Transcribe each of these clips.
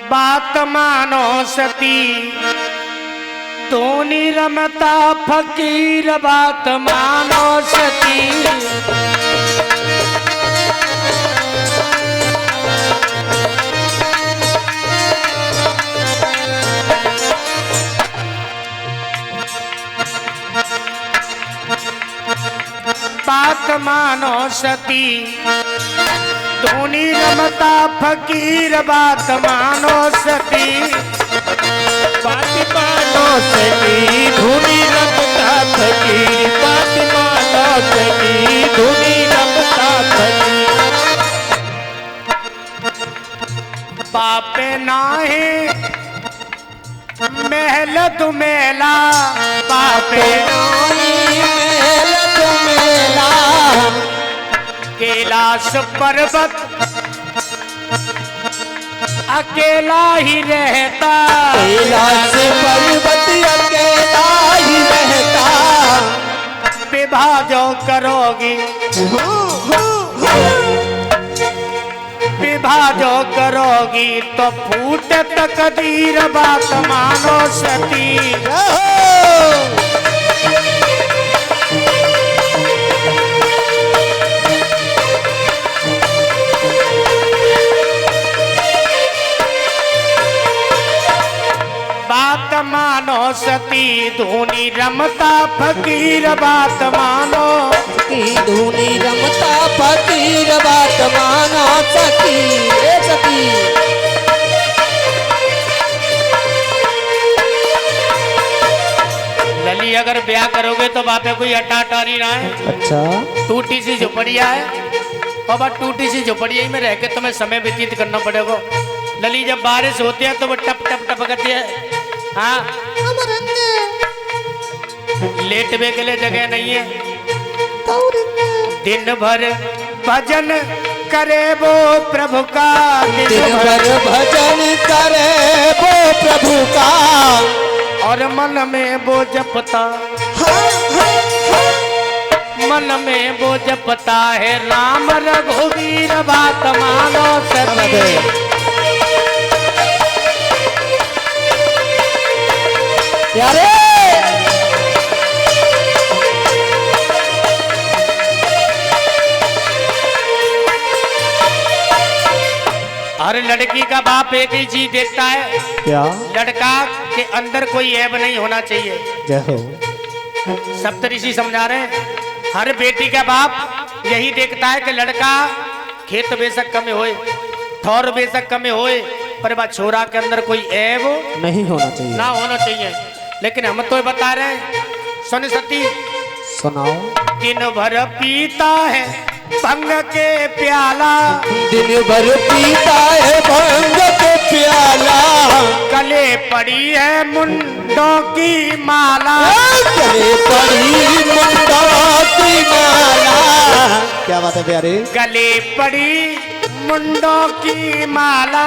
बात मानो सती धोनी रमता फकीर बात मानो सती। बात मानो सती धोनी रमता फकीर बात मानो सती। बात मानो सती धुनी रमता फकीर बात मानो सती धुनी रमता फकीर। पापे नाहे महल तुमेला पापे महल तुमेला कैलाश पर्वत अकेला ही रहता। कैलाश पर्वत अकेला ही रहता। विवाह जो करोगी विवाह जो करोगी तो फूट तकदीर बात मानो सती। बात मानो सती धूनी रमता फकीर बात मानो धूनी रमता फकीर बात मानो सती। सती लली अगर ब्याह करोगे तो बापे कोई अट्टा अटारी ना है। अच्छा टूटी सी झुपड़िया है और बस टूटी सी झुपड़िया में रह के तुम्हें समय व्यतीत करना पड़ेगा। लली जब बारिश होती है तो वो टप टप टपकती है। हाँ लेटने के लिए जगह नहीं है। दिन भर भजन करे वो प्रभु का दिन भर भजन करे वो प्रभु का और मन में वो जपता मन में वो जपता है राम रघुवीर बात मानो सती। यारे हर लड़की का बाप एक ही चीज देखता है क्या लड़का के अंदर कोई ऐब नहीं होना चाहिए। जय हो सप्तऋषि समझा रहे हैं हर बेटी का बाप यही देखता है कि लड़का खेत बेशक कम होए ठौर बेशक कम होए पर वह छोरा के अंदर कोई ऐब नहीं होना चाहिए ना होना चाहिए। लेकिन हम तो बता रहे हैं सुन सती सुनाओ। दिन भर पीता है भंग के प्याला दिन भर पीता है भंग के प्याला गले पड़ी है मुंडों की माला गले पड़ी मुंडों की माला। क्या बात है प्यारे गले पड़ी मुंडों की माला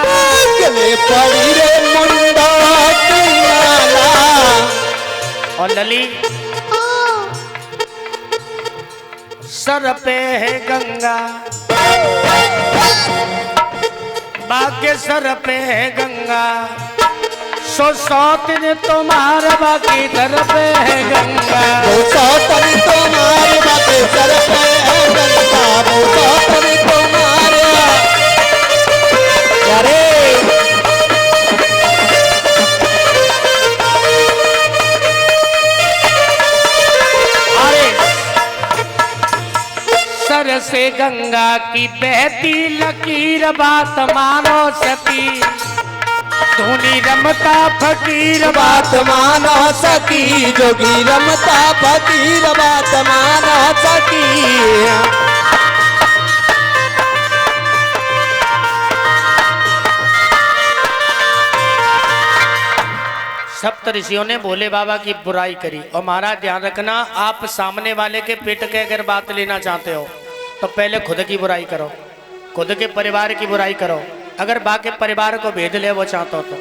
गले पड़ी रे मुंडों की माला। और लली सर पे है गंगा बाके सर पे है गंगा सौतन तुम्हारे बाकी सर पे है गंगा सौतन तुम्हारे बाकी सर पे है गंगा सौतन तुम्हारे यारे सर से गंगा की बहती लकीर बात मानो सती धूनी रमता फकीर बात मानो सती जोगी रमता फकीर बात मानो सती। सप्त ऋषियों ने भोले बाबा की बुराई करी और महाराज ध्यान रखना आप सामने वाले के पेट के अगर बात लेना चाहते हो तो पहले खुद की बुराई करो खुद के परिवार की बुराई करो। अगर बाकी परिवार को भेद ले वो चाहते हो तो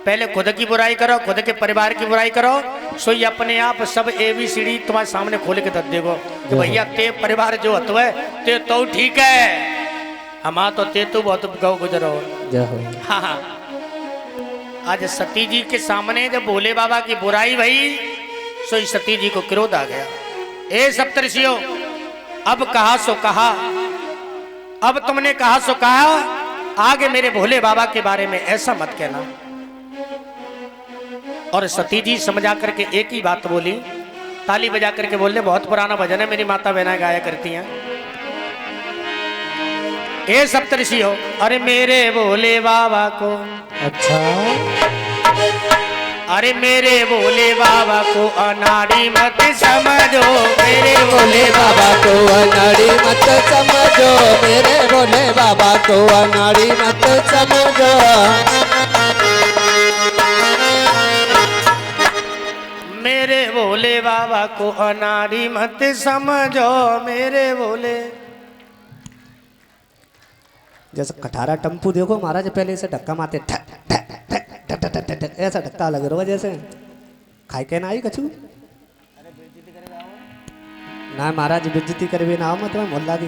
पहले खुद की बुराई करो खुद के परिवार की बुराई करो सो ये अपने आप सब ABCD तुम्हारे सामने खोल के दे देगो कि भैया ते परिवार जो हतो है ते तो ठीक है हमारा तो ते तो बहुत गौ गुजरो। हाँ हाँ आज सती जी के सामने जब भोले बाबा की बुराई भई सो इस सती जी को क्रोध आ गया। ए सप्तऋषियों, अब कहा सो कहा, अब तुमने कहा सो कहा, आगे मेरे भोले बाबा के बारे में ऐसा मत कहना। और सती जी समझा करके एक ही बात बोली, ताली बजा करके बोले, बहुत पुराना भजन है, मेरी माता बहना गाया करती हैं। ए सप्तऋषियों, अरे मेरे भोले बाबा को, अच्छा, अरे मेरे भोले बाबा को अनाड़ी मत समझो, मेरे भोले बाबा को अनाड़ी मत समझो, मेरे भोले बाबा को अनाड़ी मत समझो। मेरे भोले बाबा को अनाड़ी मत समझो, मेरे भोले। जैसे कठारा टम्पू देखो महाराज, पहले से धक्का मारते, ठक ठक ठक ठक ठक ठक ठक, ऐसा धक्का लग रहा है जैसे खाई के ना आई कछु ना महाराज, बेइज्जती करवे ना हो, मतलब मोहल्ला की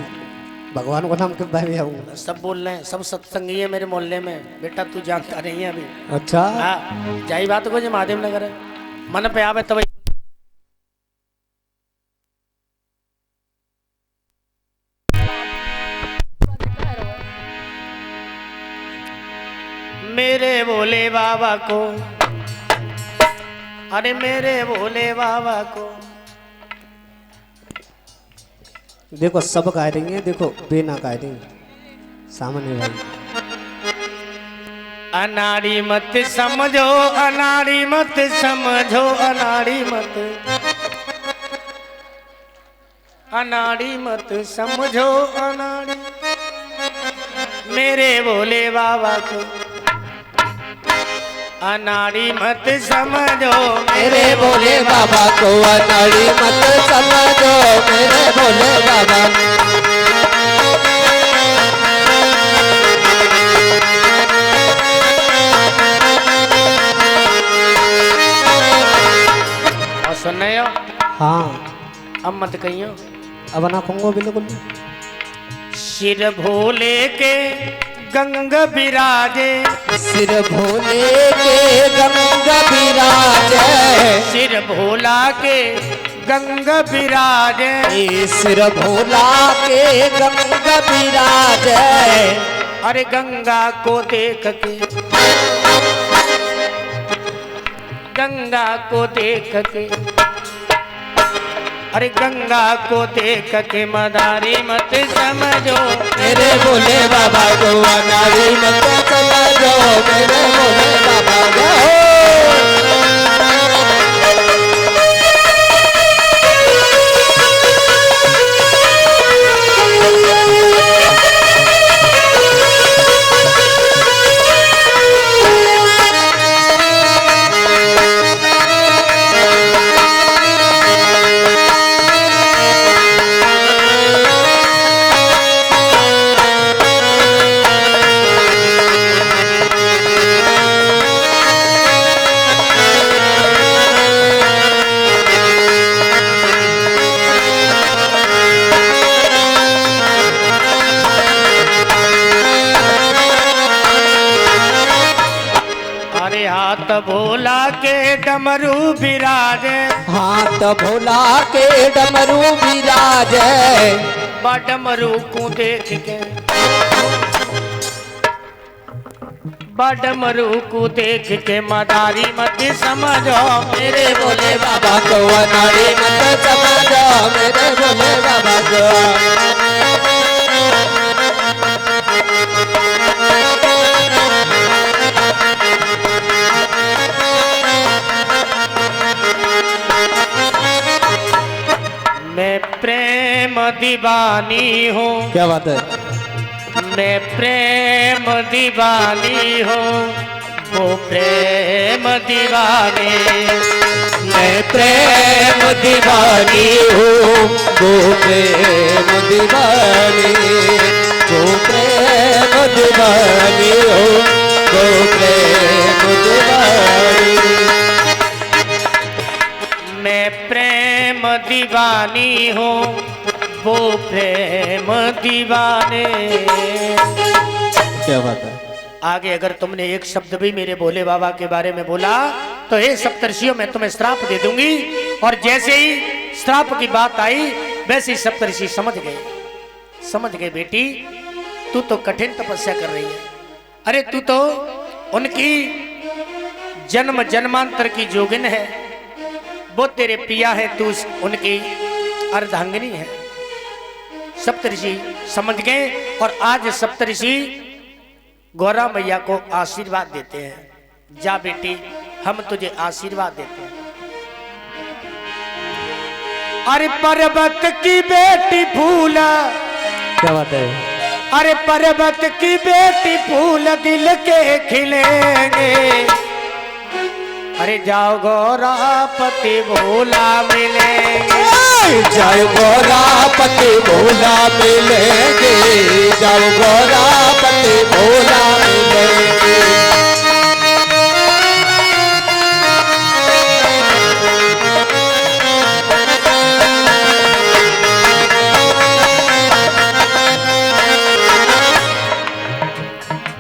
भगवान को नाम के भाई आऊँ। सब बोल रहे हैं, सब सत्संगी है मेरे मोहल्ले में, बेटा तू जानता नहीं है अभी। अच्छा, हाँ, जाई बात को जो महादेव नगर है, मन पे आवे तब। मेरे भोले बाबा को, अरे मेरे भोले बाबा को। देखो सब कह रही है, देखो बेना कह रही सामने भाई। अनाड़ी मत समझो, अनाड़ी मत समझो, अनाड़ी मत, अनाड़ी मत समझो, अनाड़ी। मेरे भोले बाबा को अनाड़ी मत समझो, मेरे भोले बाबा को अनाड़ी मत समझो, मेरे भोले बाबा। और सुन हो? हाँ, अब मत कहियो, अब ना कहूँगा बिल्कुल। सिर भोले के गंग बिराजे, सिर भोले के गंग बिराजे, सिर भोला के गंग बिराजे, सिर भोला के गंग बिराजे। अरे गंगा को देख के, गंगा को देख के, अरे गंगा को देख के मदारी मत समझो, मेरे भोले बाबा को अनाड़ी मत समझो, मेरे भोले बाबा को। हाथ भोला के डमरू बिराजे, हाथ भोला के डमरू बिराजे, डमरू को देख के, डमरू को देख के मदारी मत समझो, मेरे भोले बाबा को अनाड़ी मत समझो, मेरे भोले बाबा को। मैं प्रेम दीवानी हूँ, क्या बात है? मैं प्रेम दीवानी हूँ, वो प्रेम दीवानी, मैं प्रेम दीवानी हूँ, वो प्रेम दीवानी, वो प्रेम दीवानी हूँ, वो प्रेम दीवानी। मैं प्रेम दीवानी हूँ, वो प्रेम दीवाने। क्या बात है? आगे अगर तुमने एक शब्द भी मेरे भोले बाबा के बारे में बोला तो हे सप्तर्षियों मैं तुम्हें श्राप दे दूंगी। और जैसे ही श्राप की बात आई वैसे ही सप्तर्षि समझ गए बेटी तू तो कठिन तपस्या कर रही है। अरे तू तो उनकी जन्म जन्मांतर की जोगिन है, वो तेरे पिया है, तू उनकी अर्धांगिनी है। सप्तऋषि समझ गए और आज सप्तऋषि गौरा मैया को आशीर्वाद देते हैं। जा बेटी हम तुझे आशीर्वाद देते हैं। अरे पर्वत की बेटी फूल, क्या बात है? अरे पर्वत की बेटी फूल दिल के खिलेंगे। अरे जाओ गौरापति भोला मिलेंगे, जाओ गौरापति भोला मिलेंगे, जाओ गौरापति भोला मिलेंगे।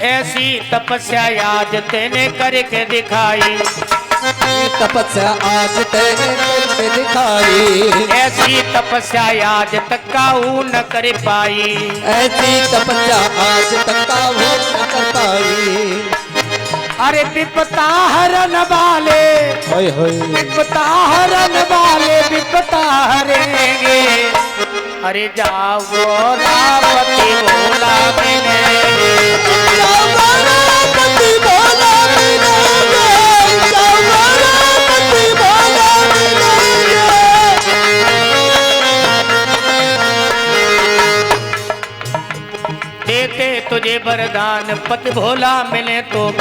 ऐसी तपस्या आज तेने करके दिखाई, तपस्या आज तेने करके दिखाई, ऐसी तपस्या आज तक काऊ न कर पाई, ऐसी तपस्या आज तक काऊ न कर पाई। अरे विपता हरन वाले, होय होय, विपता हरन वाले विपता हरेंगे। अरे जाओ गौरापति भोला मिलेंगे, जाओ गौरापति भोला मिलेंगे, जाओ गौरापति भोला मिलेंगे। देते तुझे वरदान पति भोला मिले तो,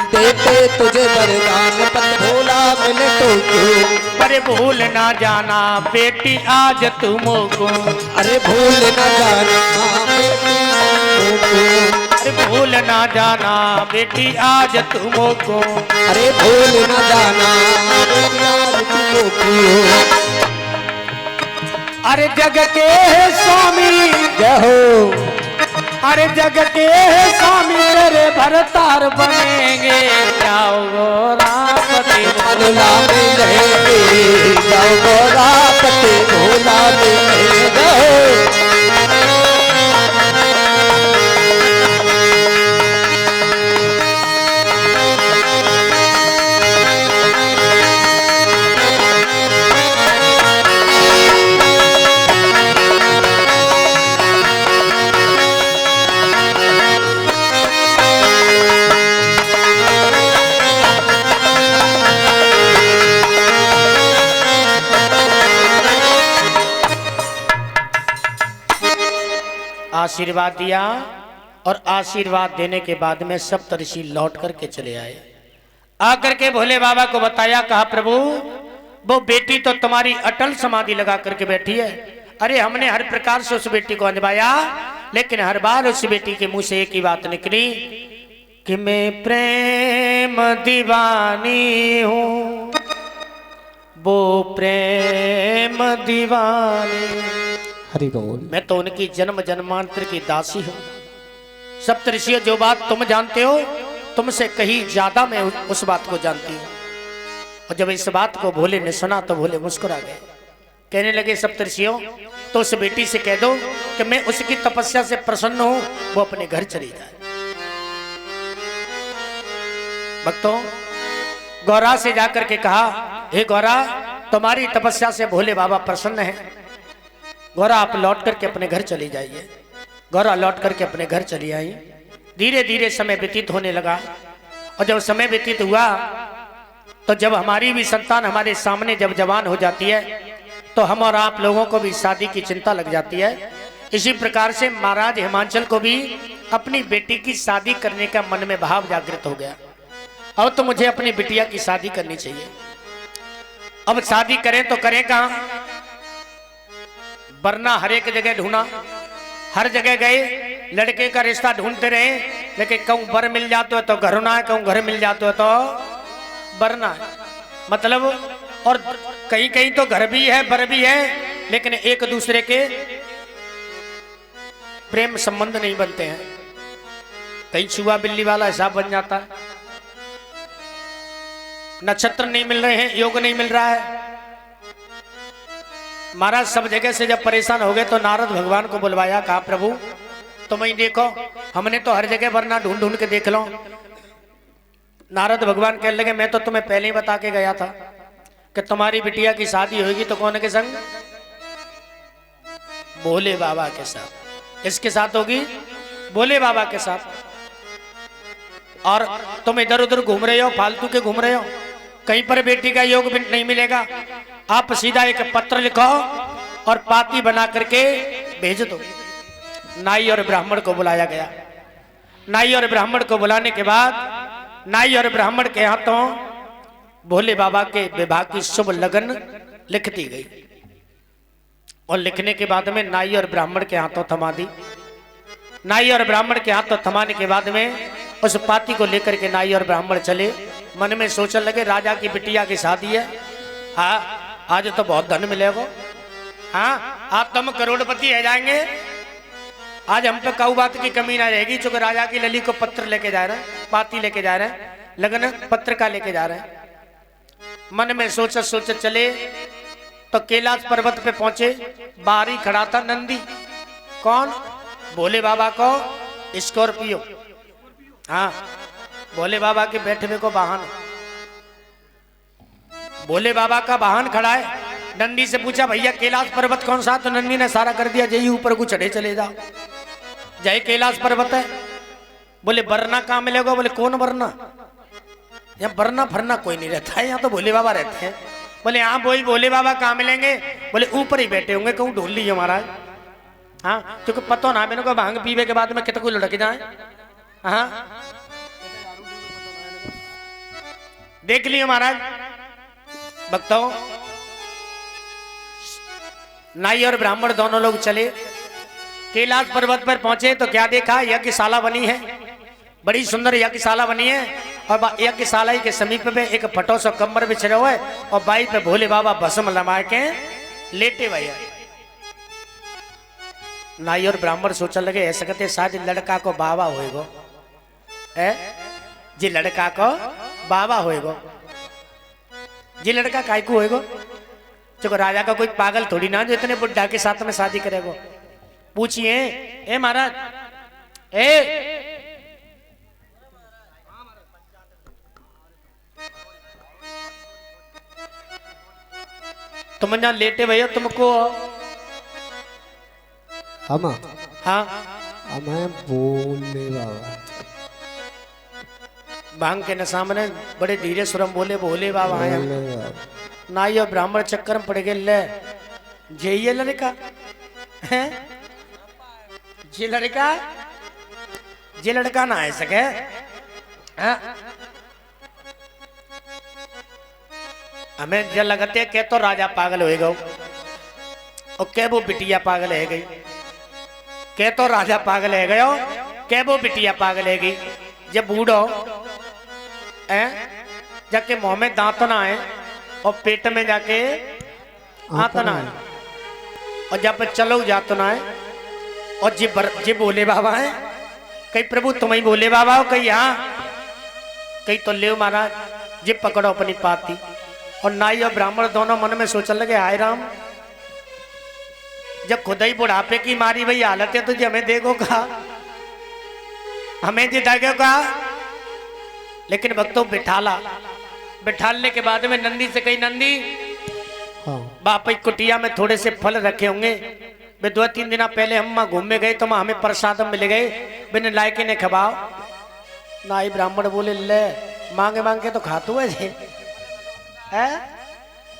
देते तुझे वरदान पत भोला मिले तो क्यों। पर भूल ना जाना बेटी आज तुमको, अरे भूल न जाना बेटी तुमको, अरे भूल ना जाना बेटी आज तुमको। अरे भूल न जाना बेटी आज तुमको। अरे जग के स्वामी जय हो, अरे जग के स्वामी तेरे भरतार बनेंगे। जाओ गौरापति भोला मिलेंगे, जाओ गौरापति भोला मिलेंगे। आशीर्वाद दिया और आशीर्वाद देने के बाद में सप्तऋषि लौट करके चले आए। आकर के भोले बाबा को बताया, कहा प्रभु वो बेटी तो तुम्हारी अटल समाधि लगा करके बैठी है। अरे हमने हर प्रकार से उस बेटी को अनवाया, लेकिन हर बार उस बेटी के मुंह से एक ही बात निकली कि मैं प्रेम दीवानी हूं, वो प्रेम दीवानी, हरि बोल। मैं तो उनकी जन्म जन्मांतर की दासी हूं। सप्तऋषियों जो बात तुम जानते हो तुमसे कहीं ज्यादा मैं उस बात को जानती हूं। और जब इस बात को भोले ने सुना तो भोले मुस्कुरा गए, कहने लगे सप्तऋषियों तो उस बेटी से कह दो कि मैं उसकी तपस्या से प्रसन्न हूं, वो अपने घर चली जाए। भक्तों गौरा से जाकर के कहा, हे गौरा तुम्हारी तपस्या से भोले बाबा प्रसन्न है, गौरा आप लौट करके अपने घर चली जाइए। गौरा लौट करके अपने घर चली आई। धीरे धीरे समय व्यतीत होने लगा और जब समय व्यतीत हुआ तो जब हमारी भी संतान हमारे सामने जब जवान हो जाती है तो हम और आप लोगों को भी शादी की चिंता लग जाती है। इसी प्रकार से महाराज हिमांचल को भी अपनी बेटी की शादी करने का मन में भाव जागृत हो गया। अब तो मुझे अपनी बिटिया की शादी करनी चाहिए। अब शादी करें तो करें कहाँ, वरना हर एक जगह ढूंढा, हर जगह गए, लड़के का रिश्ता ढूंढते रहे, लेकिन कहूँ बर मिल जाते हो तो घर ना है, कहूँ घर मिल जाते हो तो बरना है। मतलब और कहीं कहीं तो घर भी है बर भी है, लेकिन एक दूसरे के प्रेम संबंध नहीं बनते हैं। कहीं चूहा बिल्ली वाला हिसाब बन जाता है। नक्षत्र नहीं मिल रहे हैं, योग नहीं मिल रहा है। महाराज सब जगह से जब परेशान हो गए तो नारद भगवान को बुलवाया, कहा प्रभु तुम ही देखो, हमने तो हर जगह वरना ढूंढ ढूंढ के देख लो। नारद भगवान कहने लगे मैं तो तुम्हें पहले ही बता के गया था कि तुम्हारी बिटिया की शादी होगी तो कौन के संग? भोले बाबा के साथ। इसके साथ होगी भोले बाबा के साथ। और तुम इधर उधर घूम रहे हो, फालतू के घूम रहे हो, कहीं पर बेटी का योग भी नहीं मिलेगा। आप सीधा एक पत्र लिखो और पाती बना करके भेज दो। नाई और ब्राह्मण को बुलाया गया। नाई और ब्राह्मण को बुलाने के बाद नाई और ब्राह्मण के हाथों भोले बाबा के विवाह की शुभ लगन लिख दी गई। और लिखने के बाद में नाई और ब्राह्मण के हाथों थमा दी। नाई और ब्राह्मण के हाथों थमाने के बाद में उस पाती को लेकर के नाई और ब्राह्मण चले। मन में सोचने लगे राजा की बिटिया की शादी है, हाँ आज तो बहुत धन मिलेगा, हाँ आज तो हम करोड़पति रह जाएंगे, आज हम पे काऊ बात की कमी ना रहेगी। चूंकि राजा की लली को पत्र लेके जा रहे हैं, पाती लेके जा रहे हैं, लगन पत्र का लेके जा रहे हैं। मन में सोच सोच चले तो कैलाश पर्वत पे पहुंचे। बाहरी खड़ा था नंदी। कौन? भोले बाबा को स्कॉर्पियो, हाँ भोले बाबा के बैठने को वाहन। भोले बाबा का वाहन खड़ा है। नंदी से पूछा भैया कैलाश पर्वत कौन सा? तो नंदी ने सारा कर दिया, जय ऊपर को चढ़े चले जाओ, जय कैलाश पर्वत है। बोले वरना कहाँ मिलेगा? बोले कौन वरना? यहाँ वरना फरना कोई नहीं रहता है, यहाँ तो भोले बाबा रहते हैं। बोले हाँ वही भोले बाबा कहाँ मिलेंगे? बोले ऊपर ही बैठे होंगे, कहूँ ढूंढ लीजिए महाराज। हाँ क्योंकि पता ना मैंने को भांग पीवे के बाद में कितना कोई लड़क जाए। हाँ देख लियो महाराज। भक्तों नाई और ब्राह्मण दोनों लोग चले। कैलाश पर्वत पर पहुंचे तो क्या देखा? यज्ञशाला बनी है, बड़ी सुंदर यज्ञशाला बनी है। और यज्ञशाला के समीप में एक फटो सा कमर बिछड़ा हुआ है और बाई पे भोले बाबा भस्म लगा के लेटे हुए हैं। नाई और ब्राह्मण सोचने लगे ऐसा कहते शायद लड़का को बाबा होएगो, जी लड़का को बाबा होएगो। जी लड़का काय को होएगो? जो राजा का कोई पागल थोड़ी ना जो इतने बुढ़ा के साथ में शादी करेगो। पूछिए ए महाराज, ए तुम यहाँ लेटे भैया तुमको? हम हाँ हमें भोले बाबा भांग के नशा में बड़े धीरे सुरम बोले भोले बाबा आया। नाई और ब्राह्मण चक्कर में पड़ गए। ले ये लड़का है, ये लड़का, ये लड़का ना आ सके। हमें जो लगते के तो राजा पागल हो गए और के वो बिटिया पागल है गई, के तो राजा पागल है गयो, के वो बिटिया पागल है गई। जब बूढ़ो जाके मुंह में दांत ना आए और पेट में जाके हाथ ना आए और जब चलो जात ना आए और जी बोले बाबा है। कहीं प्रभु तुम ही बोले बाबा हो, कहीं हाँ, कहीं तो ले महाराज जी पकड़ो अपनी पाती। और नाई और ब्राह्मण दोनों मन में सोचने लगे हाय राम, जब खुद ही बुढ़ापे की मारी वही हालत है तो जी हमें देखो कहा, हमें जी देगो कहा। लेकिन भक्तों बिठालने के बाद में नंदी से कही नंदी बाप कुटिया में थोड़े से फल रखे होंगे, वे 2-3 दिन पहले हम वहां घूमने गए तो हमें प्रसाद मिल गए, बिन लायके ने खबाओ। नाई ब्राह्मण बोले ले मांगे मांगे तो खातू है जी,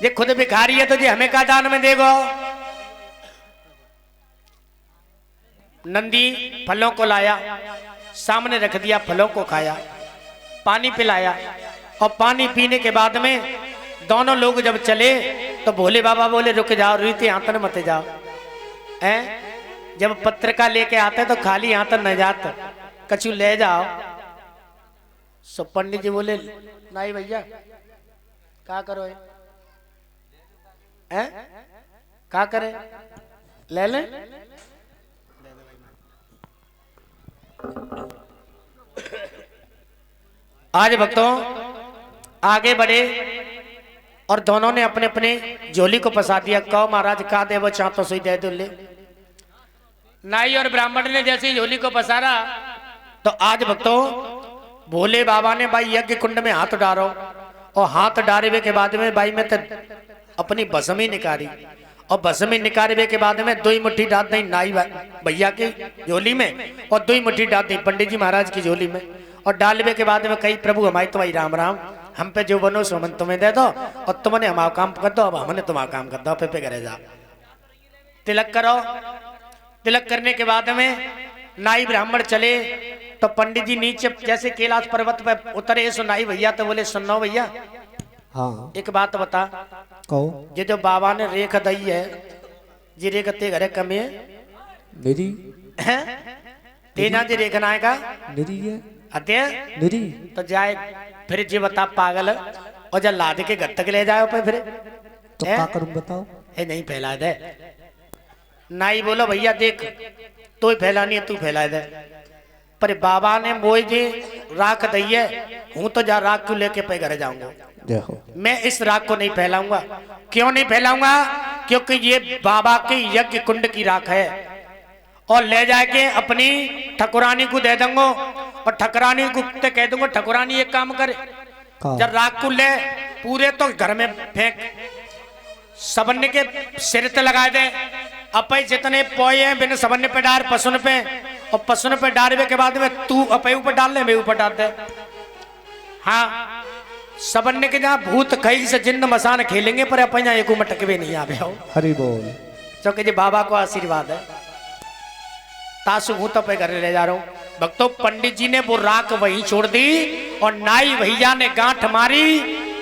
ये खुद भिखारी है तो जी हमें का दान में देगो। नंदी फलों को लाया, सामने रख दिया, फलों को खाया, पानी पिलाया और पानी पीने के बाद में दोनों लोग जब चले तो भोले बाबा बोले रुक जाओ, रीति हाथ मत जाओ। जब पत्रिका लेके आते तो खाली हाथ न जाते, कछु ले जाओ। सो पंडित जी बोले नहीं भैया क्या करो क्या करे, ले ले आज भक्तों आगे बढ़े और दोनों ने अपने अपने झोली को फंसा दिया। कहो महाराज का दे वो चाह तो सुई दे दो ले। नाई और ब्राह्मण ने जैसे ही झोली को पसारा तो आज भक्तों भोले बाबा ने भाई यज्ञ कुंड में हाथ डालो और हाथ डाले के बाद में भाई में तो अपनी भस्मी निकाली और भस्मी निकाले के बाद में 2 मुट्ठी डाल दी नाई भैया की झोली में और 2 मुट्ठी डाल दी पंडित जी महाराज की झोली में और डालवे के बाद में कही प्रभु हमारी तुम्हारी राम राम हम पे जो बनो सो मन तुम्हें दे दो और तुमने हमारा काम कर दो अब हमने तुम्हारा काम कर दो पे करे जा। तिलक करो। तिलक करने के बाद में नाई ब्राह्मण चले तो पंडित जी नीचे जैसे कैलाश पर्वत पे उतरे सो नाई भैया तो बोले सुनो भैया हाँ एक बात बता कहो ये जो बाबा ने रेख दई है जी रेख ते घरे कमे मेरी है तेना जी रेखना है का मेरी है अत्य मेरी तो जाए फिर जी बता पागल और जब लाद के घर तक ले जाओ पे फिर तो क्या करूं बताओ। ये नहीं फैला दे। नाई बोलो भैया देख तो ही फैलानी है तू फैला दे पर बाबा ने मोई जी राख दई है हूं तो जा राख क्यों लेके पे घर जाऊंगा। देखो मैं इस राख को नहीं फैलाऊंगा। क्यों नहीं फैलाऊंगा क्योंकि ये बाबा के यज्ञ कुंड की राख है और ले जाके अपनी ठकुरानी को दे दूंगा और ठकुरानी को कह दूंगा ठकुरानी एक काम करे जब राख को ले पूरे तो घर में फेंक सबन्य के सिर पे लगा दे अपे जितने पोए हैं बिन सबन्य पे डाल पसुन पे और पसुन पे डालने के बाद में तू अपे ऊपर डाल ले मैं ऊपर डाल दे। हाँ सबन्य के जहाँ भूत कई से जिन्न मसान खेलेंगे पर अपन यहाँ एक मटकवे नहीं आवे हो। हरि बोल। क्योंकि जी बाबा को आशीर्वाद है। तासु हूं तो पे घर ले जा रहा हूं भक्तों। पंडित जी ने वो राख वहीं छोड़ दी और नाई भैया ने गांठ मारी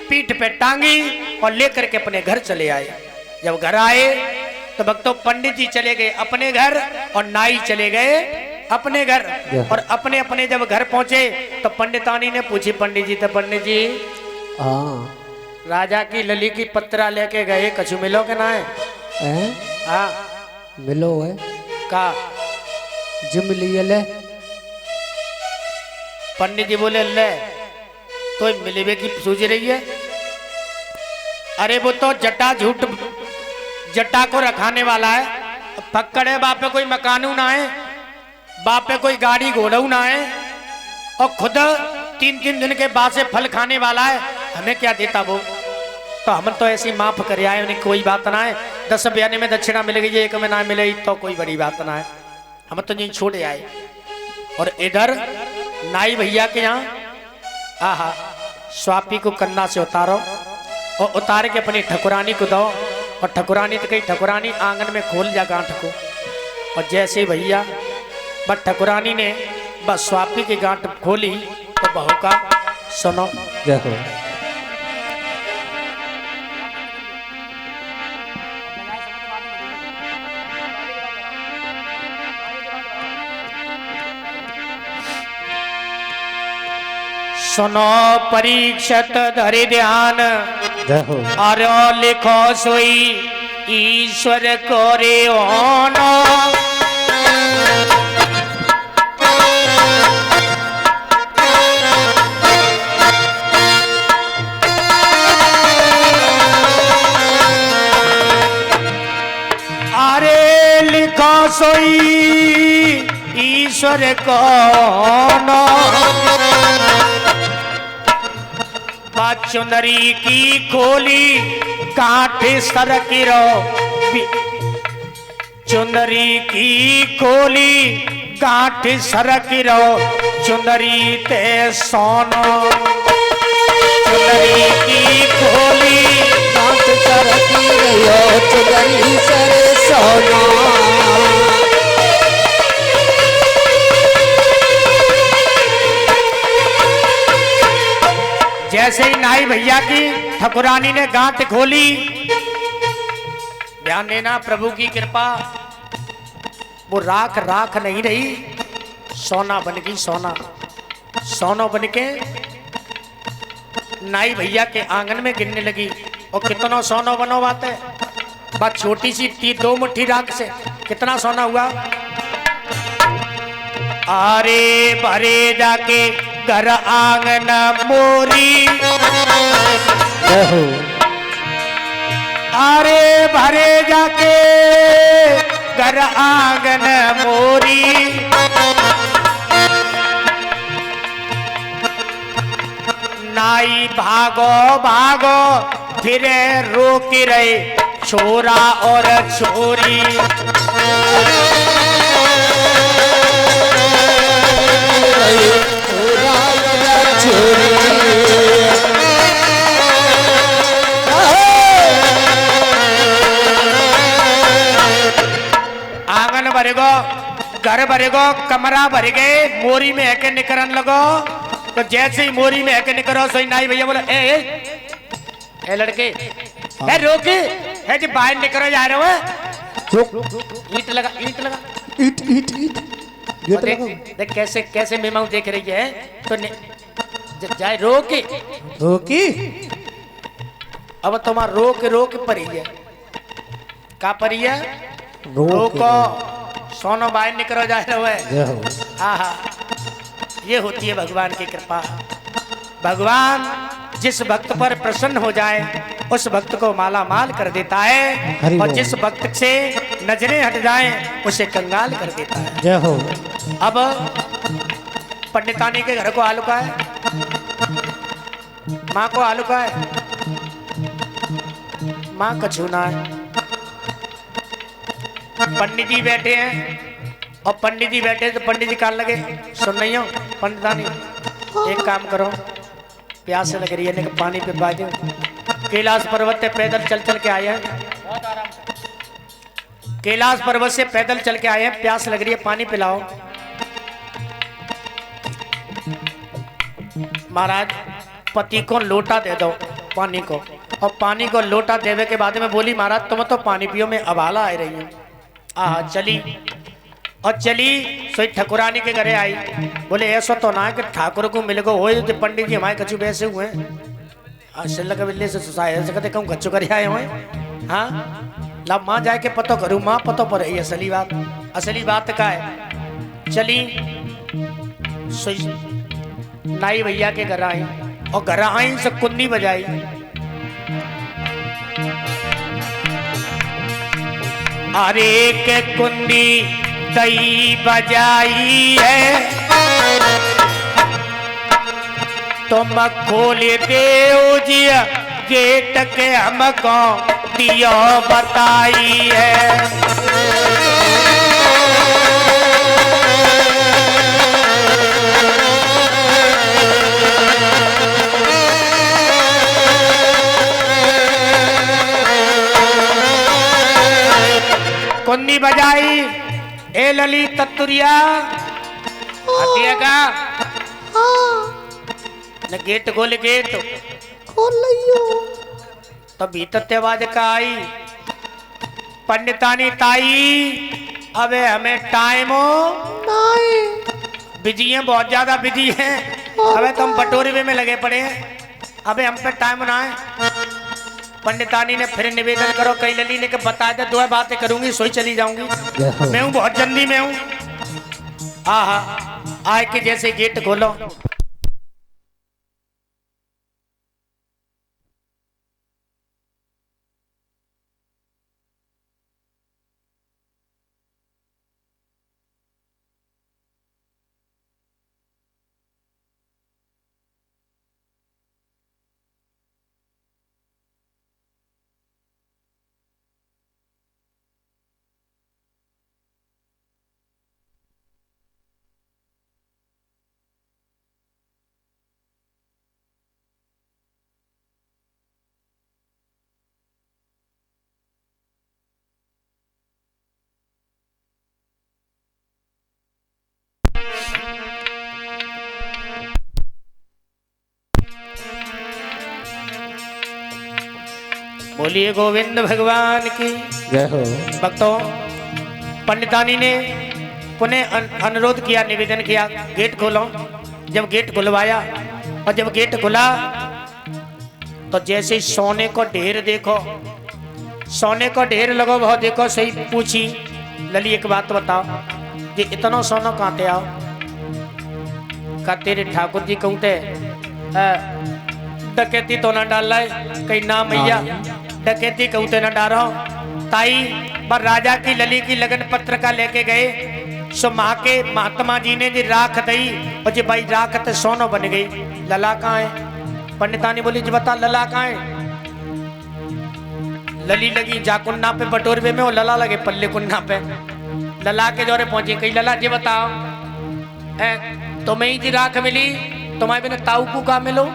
पीठ पे टांगी और लेकर के अपने घर चले आए। जब घर आए तो भक्तों पंडित जी चले गए अपने घर और नाई चले गए अपने घर और अपने अपने जब घर पहुंचे तो पंडितानी ने पूछी पंडित जी तो पंडित जी हाँ राजा की लली की पत्रा लेके गए कछु मिलो के ना है? हाँ मिलो है का जिम लिए ले। पंडित जी बोले ले तो मिलेबे की सूझ रही है। अरे वो तो जटा झूठ जटा को रखाने वाला है पक्कड़ है बाप पे कोई मकानू ना है बाप पे कोई गाड़ी घोड़ू ना है और खुद 3-3 दिन के बाद से फल खाने वाला है हमें क्या देता वो तो हम तो ऐसी माफ कर आए उन्हें कोई बात ना है 10 बयाने में दक्षिणा मिल गई एक में ना मिले तो कोई बड़ी बात ना है हम तो नहीं छोड़े आए। और इधर नाई भैया के यहाँ आहा स्वापी को कन्ना से उतारो और उतार के अपनी ठकुरानी को दो और ठकुरानी तो कही ठकुरानी आंगन में खोल जा गांठ को और जैसे भैया बस ठकुरानी ने बस स्वापी की गांठ खोली तो बहू का सुनो देखो सुनो परीक्षत धरि ध्यान देखो और लिखो सोई ईश्वर को रे ओनो अरे लिखो सोई ईश्वर को ओनो चुंदरी की खोली काठ सर किरो चुंदरी की खोली काठ सर किरो चुंदरी ते सोनो चुंदरी की खोली काठ सर किरो चुंदरी सर सोनो जैसे ही नाई भैया की ठकुरानी ने गांठ खोली ध्यान देना प्रभु की कृपा वो राख राख नहीं रही सोना बन गई सोना सोना बन के नाई भैया के आंगन में गिरने लगी और कितना सोना बनो बात है बात छोटी सी 2 मुट्ठी राख से कितना सोना हुआ। अरे भरे जाके घर आंगन मोरी, जय हो। अरे भरे जाके घर आंगन मोरी, नाई भागो भागो फिरे रोक रहे छोरा और छोरी। आंगन भरेगो, घर भरेगो, कमरा भर गए, मोरी में है के निकरन लगो। तो जैसे ही मोरी में है के निकरो सही नाई भैया बोला ए लड़के है रोके है जी बाहर निकलो जा रहे हो। ईंट लगा ईंट लगा ईट ईट ईट गेट देख, लगाओ। देख कैसे कैसे मेमाऊ देख रही है तो जाए रोके रोकी अब तुम्हारा रोक पड़ी है का पड़ी है रोको सोनो बाहर निकलो जा रहे हो। जय हो। आहा ये होती है भगवान की कृपा। भगवान जिस भक्त पर प्रसन्न हो जाए उस भक्त को माला माल कर देता है हरि और बोल। जिस भक्त से नजरें हट जाएं उसे कंगाल कर देता है। जय हो। अब पंडितानी के घर को आलू का है, माँ को आलू का है, माँ कछूना है। पंडित जी बैठे हैं और पंडित जी बैठे तो पंडित जी कान लगे सुन नहीं हो पंडितानी एक काम करो प्यास लग रही है पानी पे पा दो। कैलाश पर्वत से पैदल चल चल के आए हैं, कैलाश पर्वत से पैदल चल के आए हैं, प्यास लग रही है पानी पिलाओ। महाराज पति को लोटा दे दो पानी को, और पानी को लोटा देवे के बाद में बोली महाराज तुम तो पानी पियो में अबाला आ रही है। आहा चली और चली सोई ठकुरानी के घरे आई। बोले ऐसा तो ना कि ठाकुर को मिल गो हो तो पंडित जी हमारे कछु वैसे हुए सिल्ला के बिल्ले से सुसाए कहते कहूँ कच्चू कर आए हुए। हाँ ला माँ जाए के पतो करूँ माँ पतो पर है असली बात का है। चली सोई नाई भैया के घर आई और घर आई से कुन्नी बजाई। अरे के कुंडी कई बजाई है तुम खोल देव जी गेट के हमको दियो बताई है। कुन्नी बजाई ए ललित तत्तुरिया का न गेट खोल लियो तो भीतर ते आवाज का आई पंडितानी ताई अबे हमें टाइम हो बिजी हैं बहुत ज्यादा बिजी हैं अबे तुम बटोरे में लगे पड़े हैं अबे हम पे टाइम ना है। पंडितानी ने फिर निवेदन करो कई लली ने बता दे दो बातें करूंगी सोई चली जाऊंगी मैं हूँ बहुत जल्दी में हूँ। आहा आए के जैसे गेट खोलो बोलिए गोविंद भगवान की जय हो। भक्तों पंडितानी ने पुनः अनुरोध किया निवेदन किया गेट खोलो। जब गेट खुलवाया और जब गेट खुला तो जैसे सोने को ढेर देखो सोने को ढेर लगो बहुत देखो सही पूछी लली एक बात बताओ ये इतना सोना कहाँ आओ का तेरे ठाकुर जी कहते डकैती तो ना डाल है कहीं ना मैया डकैती कहते ना डालो ताई पर राजा की लली की लगन पत्र का लेके गए सो माँ के महात्मा जी ने जी राख दई और जी भाई राख तो सोनो बन गई लला कहाँ है पंडितानी बोली जी बता लला कहाँ है लली लगी जाकुन्ना पे बटोरवे में और लला लगे पल्ले कुन्ना पे लला के जोरे पहुंची कही लला जी बताओ तुम्हें ही जी राख मिली तुम्हारे बिना ताऊ को का मिलो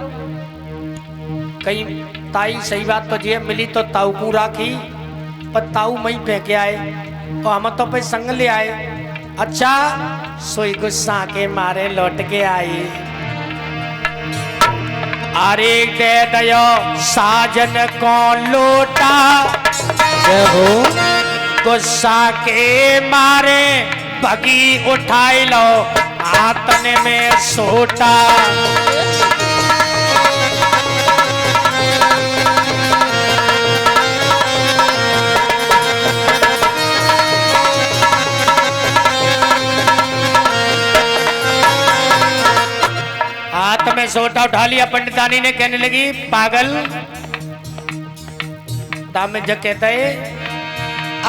कहीं ताई सही बात तो जी मिली तो ताऊ को राखी पर ताऊ मई फेंके आए और हम तो पे संग ले आए अच्छा सोई गुस्सा के मारे लौट के आई अरे दे दयो साजन को लौटा गुस्सा के मारे बगी उठाई लो आतने में सोटा हाथ में सोटा उठा लिया पंडितानी ने कहने लगी पागल दाम जग कहता है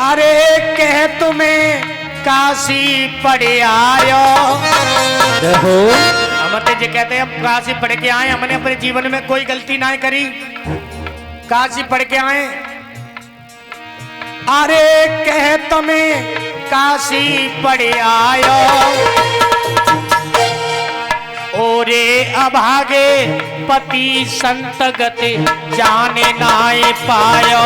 अरे कह तुम्हें काशी पढ़े आयो हमते जी कहते हैं हम काशी पढ़ के आए हमने अपने जीवन में कोई गलती ना करी काशी पढ़ के आए अरे कह तुम्हें काशी पढ़े आयो ओरे अभागे पति संत गति जाने नाए पायो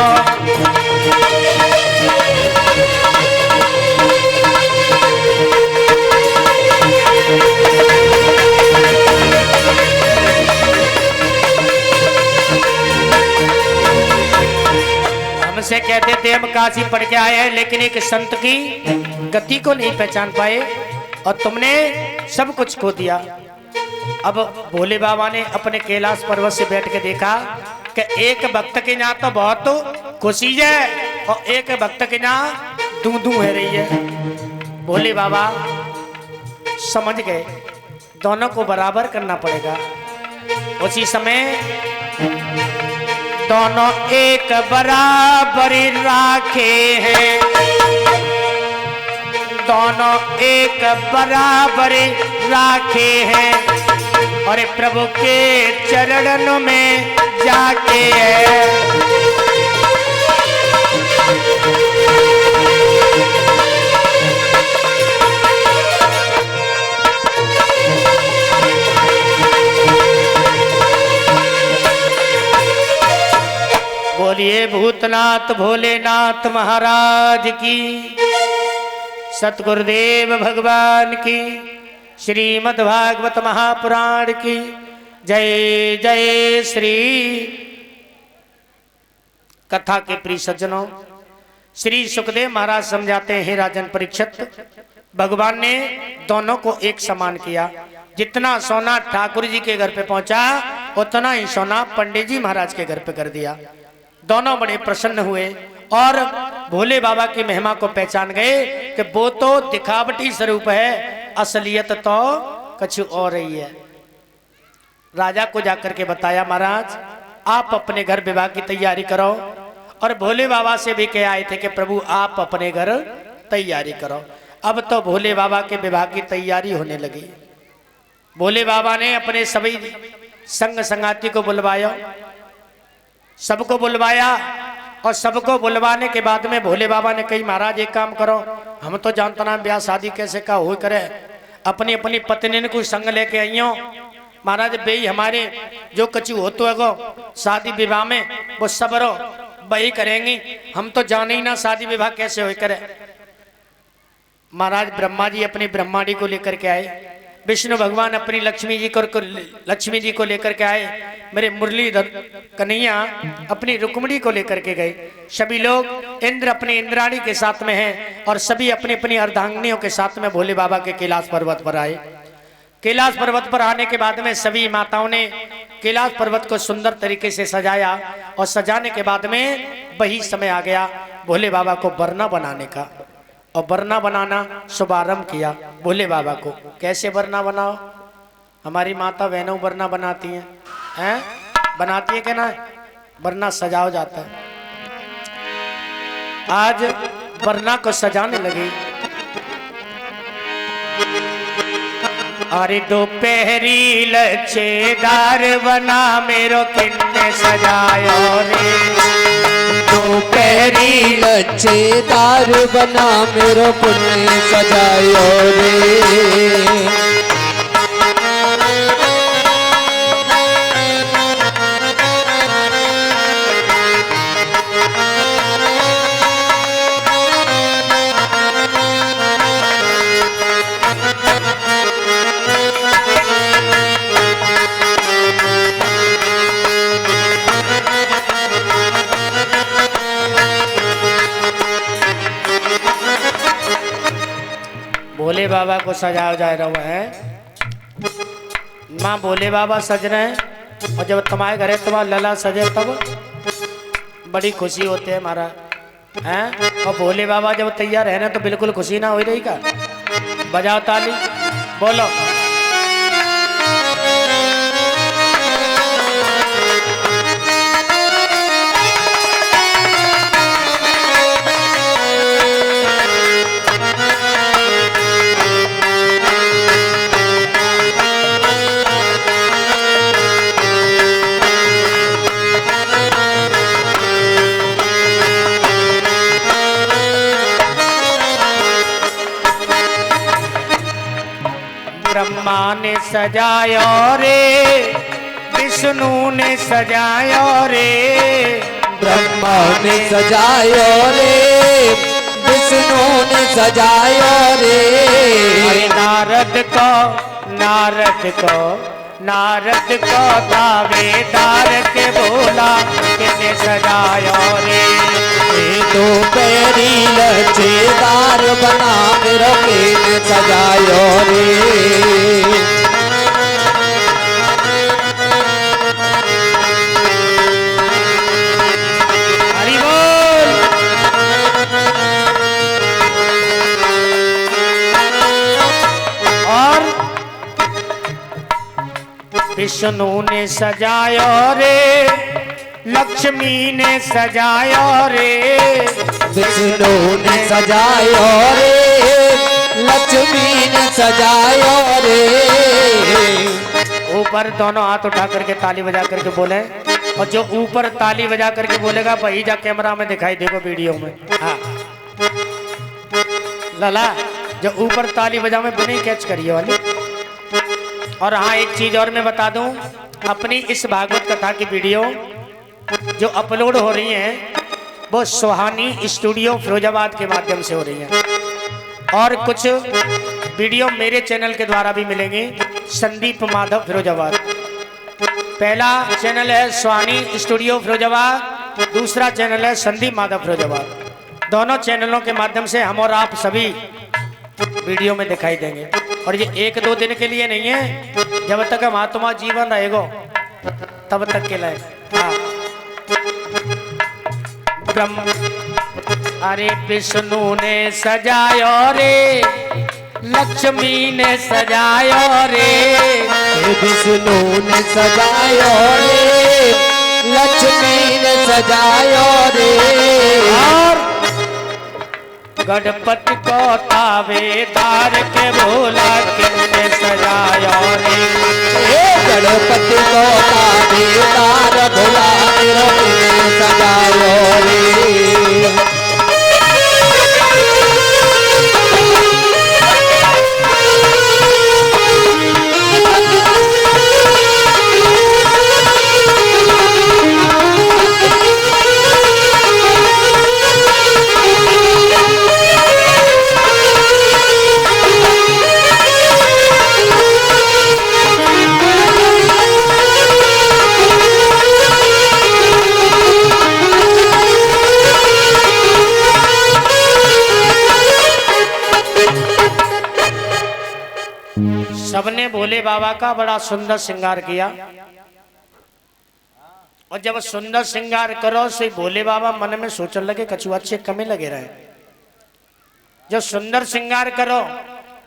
हमसे कहते थे हम काशी पढ़ के आए हैं लेकिन एक संत की गति को नहीं पहचान पाए और तुमने सब कुछ खो दिया। अब भोले बाबा ने अपने कैलाश पर्वत से बैठ के देखा कि एक भक्त के यहाँ तो बहुत खुशी है और एक भक्त के यहाँ दू दू है रही है। भोले बाबा समझ गए दोनों को बराबर करना पड़ेगा। उसी समय दोनों एक बराबर राखे हैं, दोनों एक बराबर राखे हैं और प्रभु के चरणों में जाके है। बोलिए भूतनाथ भोलेनाथ महाराज की, सतगुरुदेव भगवान की, श्रीमद् भागवत महापुराण की जय जय श्री। कथा के प्रिय सज्जनों, श्री सुखदेव महाराज समझाते हैं राजन परीक्षित, भगवान ने दोनों को एक समान किया। जितना सोना ठाकुर जी के घर पे पहुंचा उतना ही सोना पंडित जी महाराज के घर पे कर दिया। दोनों बड़े प्रसन्न हुए और भोले बाबा की महिमा को पहचान गए कि वो तो दिखावटी स्वरूप है, असलियत तो कुछ और रही है। राजा को जाकर के बताया महाराज आप अपने घर विवाह की तैयारी करो, और भोले बाबा से भी कह आए थे कि प्रभु आप अपने घर तैयारी करो। अब तो भोले बाबा के विवाह की तैयारी होने लगी। भोले बाबा ने अपने सभी संग संगाती को बुलवाया, सबको बुलवाया और सबको बुलवाने के बाद में भोले बाबा ने कही महाराज एक काम करो, हम तो जानता ना ब्याह शादी कैसे का हो करे, अपनी अपनी पत्नी को संग लेके आइयो महाराज, बेई हमारे जो कछु हो तो है शादी विवाह में वो सब रो वही करेंगी, हम तो जाने ही ना शादी विवाह कैसे हो करे। महाराज ब्रह्मा जी अपनी ब्रह्मांडी को लेकर के आए, विष्णु भगवान अपनी लक्ष्मी जी को लेकर के आए, मेरे मुरलीधर कन्हैया अपनी रुक्मणी को लेकर के गए। सभी लोग इंद्र अपनी इंद्राणी के साथ में हैं और सभी अपनी अपनी अर्धांगिनियों के साथ में भोले बाबा के कैलाश पर्वत पर आए। कैलाश पर्वत पर आने के बाद में सभी माताओं ने कैलाश पर्वत को सुंदर तरीके से सजाया और सजाने के बाद में वही समय आ गया भोले बाबा को बरना बनाने का। और बरना बनाना शुभारंभ किया भोले बाबा को। कैसे बरना बनाओ, हमारी माता बहनों वरना बनाती हैं बनाती है क्या ना, वरना सजाओ जाता है। आज वरना को सजाने लगी। अरे दोपहरी लच्छेदार बना मेरो किन्ने सजायो रे, दोपहरी लच्छेदार बना मेरो पुण्य सजायो रे। भोले बाबा को सजाया जा रहा है। माँ भोले बाबा सज रहे हैं, और जब तुम्हारे घरे तुम्हारा लला सजे तब बड़ी खुशी होती है हमारा हैं। और भोले बाबा जब तैयार है ना तो बिल्कुल खुशी ना हो रही का। बजाओ ताली, बोलो। ब्रह्मा ने सजायो रे, विष्णु ने सजायो रे, ब्रह्मा ने सजायो रे, विष्णु ने सजायो रे। अरे नारद को दावेदार के बोला किने सजायो रे। दोपहरी लच्छेदार बना मेरो किने सजायो रे। हरि बोल। और विष्णु ने सजायो रे, लक्ष्मी ने सजायो रे, विष्णु ने सजायो रे, लक्ष्मी ने सजायो रे। ऊपर दोनों हाथ उठा करके ताली बजा करके बोले, और जो ऊपर ताली बजा करके बोलेगा वही जा कैमरा में दिखाई देगा वीडियो में। हाँ लला, जो ऊपर ताली बजा में बनी कैच करिए वाली। और हाँ एक चीज और मैं बता दूं, अपनी इस भागवत कथा की वीडियो जो अपलोड हो रही हैं वो सुहानी स्टूडियो फिरोजाबाद के माध्यम से हो रही हैं, और कुछ वीडियो मेरे चैनल के द्वारा भी मिलेंगे, संदीप माधव फिरोजाबाद। पहला चैनल है सुहानी स्टूडियो फिरोजाबाद, दूसरा चैनल है संदीप माधव फिरोजाबाद। दोनों चैनलों के माध्यम से हम और आप सभी वीडियो में दिखाई देंगे। और ये एक दो दिन के लिए नहीं है, जब तक महात्मा जीवन रहेगा तब तक के लिए। हाँ ब्रह्म अरे विष्णु ने सजायो रे, लक्ष्मी ने सजायो रे, विष्णु ने सजायो रे, लक्ष्मी ने सजायो रे। और गणपति को तावेदार के भोला किन्ने सजायो रे। गणपति को तावेदार भोला किन्ने सजायो रे। सबने भोले बाबा का बड़ा सुंदर श्रृंगार किया, और जब सुंदर श्रृंगार करो से भोले बाबा मन में सोचने लगे कछु अच्छे कमे लगे रहे। जब सुंदर श्रृंगार करो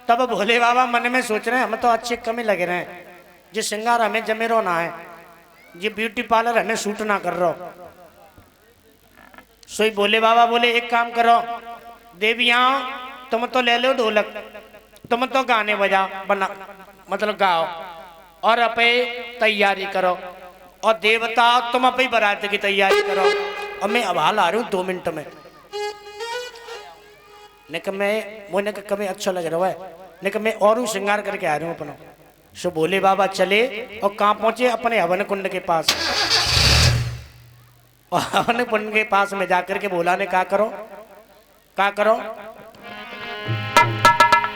तब भोले बाबा मन में सोच रहे हैं हम तो अच्छे कमे लगे रहे हैं, ये श्रृंगार हमें जमेरो ना है, ये ब्यूटी पार्लर हमें सूट ना कर रहा। सोई बोले बाबा बोले एक काम करो देवियां, तुम तो ले लो ढोलक, तुम तो गाने बजा बना मतलब गाओ और अपे तैयारी करो, और देवता तुम अपनी बारात की तैयारी करो। और मैं अब हाल आ रही हूँ 2 मिनट में। नहीं मैं मुझे कभी अच्छा लग रहा है, नहीं मैं और श्रृंगार करके आ रहा हूँ अपना। सो बोले बाबा चले और कहाँ पहुंचे? अपने हवन कुंड के पास। और हवन कुंड के पास में जाकर के बोला ने क्या करो, क्या करो?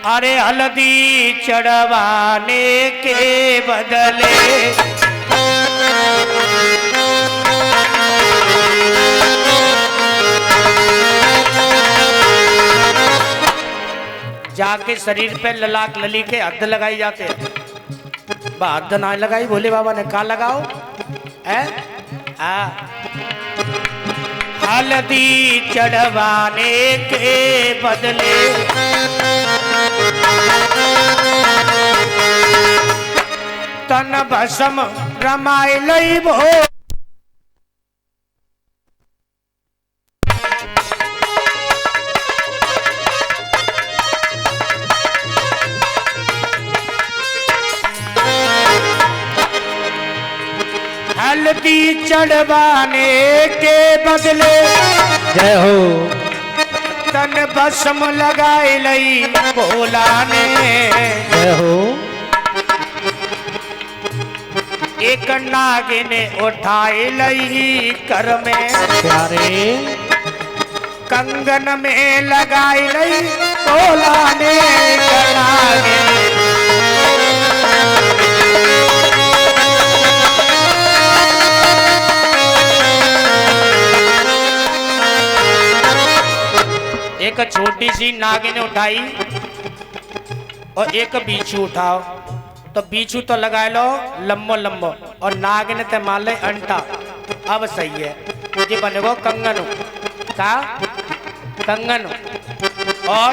अरे हल्दी चढ़वाने के बदले जाके शरीर पे ललाट लली के हद लगाई जाते। हद ना लगाई, बोले बाबा ने कहा लगाओ है हल्दी चढ़वाने के बदले तन भस्म रमाए लई भो। हल्दी चढ़वाने के बदले जय हो तन भस्म लगाए लई भोला ने। जय हो एक नागिन उठाए लई कर में प्यारे, कंगन में लगाई लई भोला ने। एक छोटी सी नागिन उठाई और एक बीछू उठाओ, तो बीछू तो लगा लो लंबो लंबो और नागिन ते मान ले अंटा। अब सही है, ये बनेगो कंगन का कंगन। और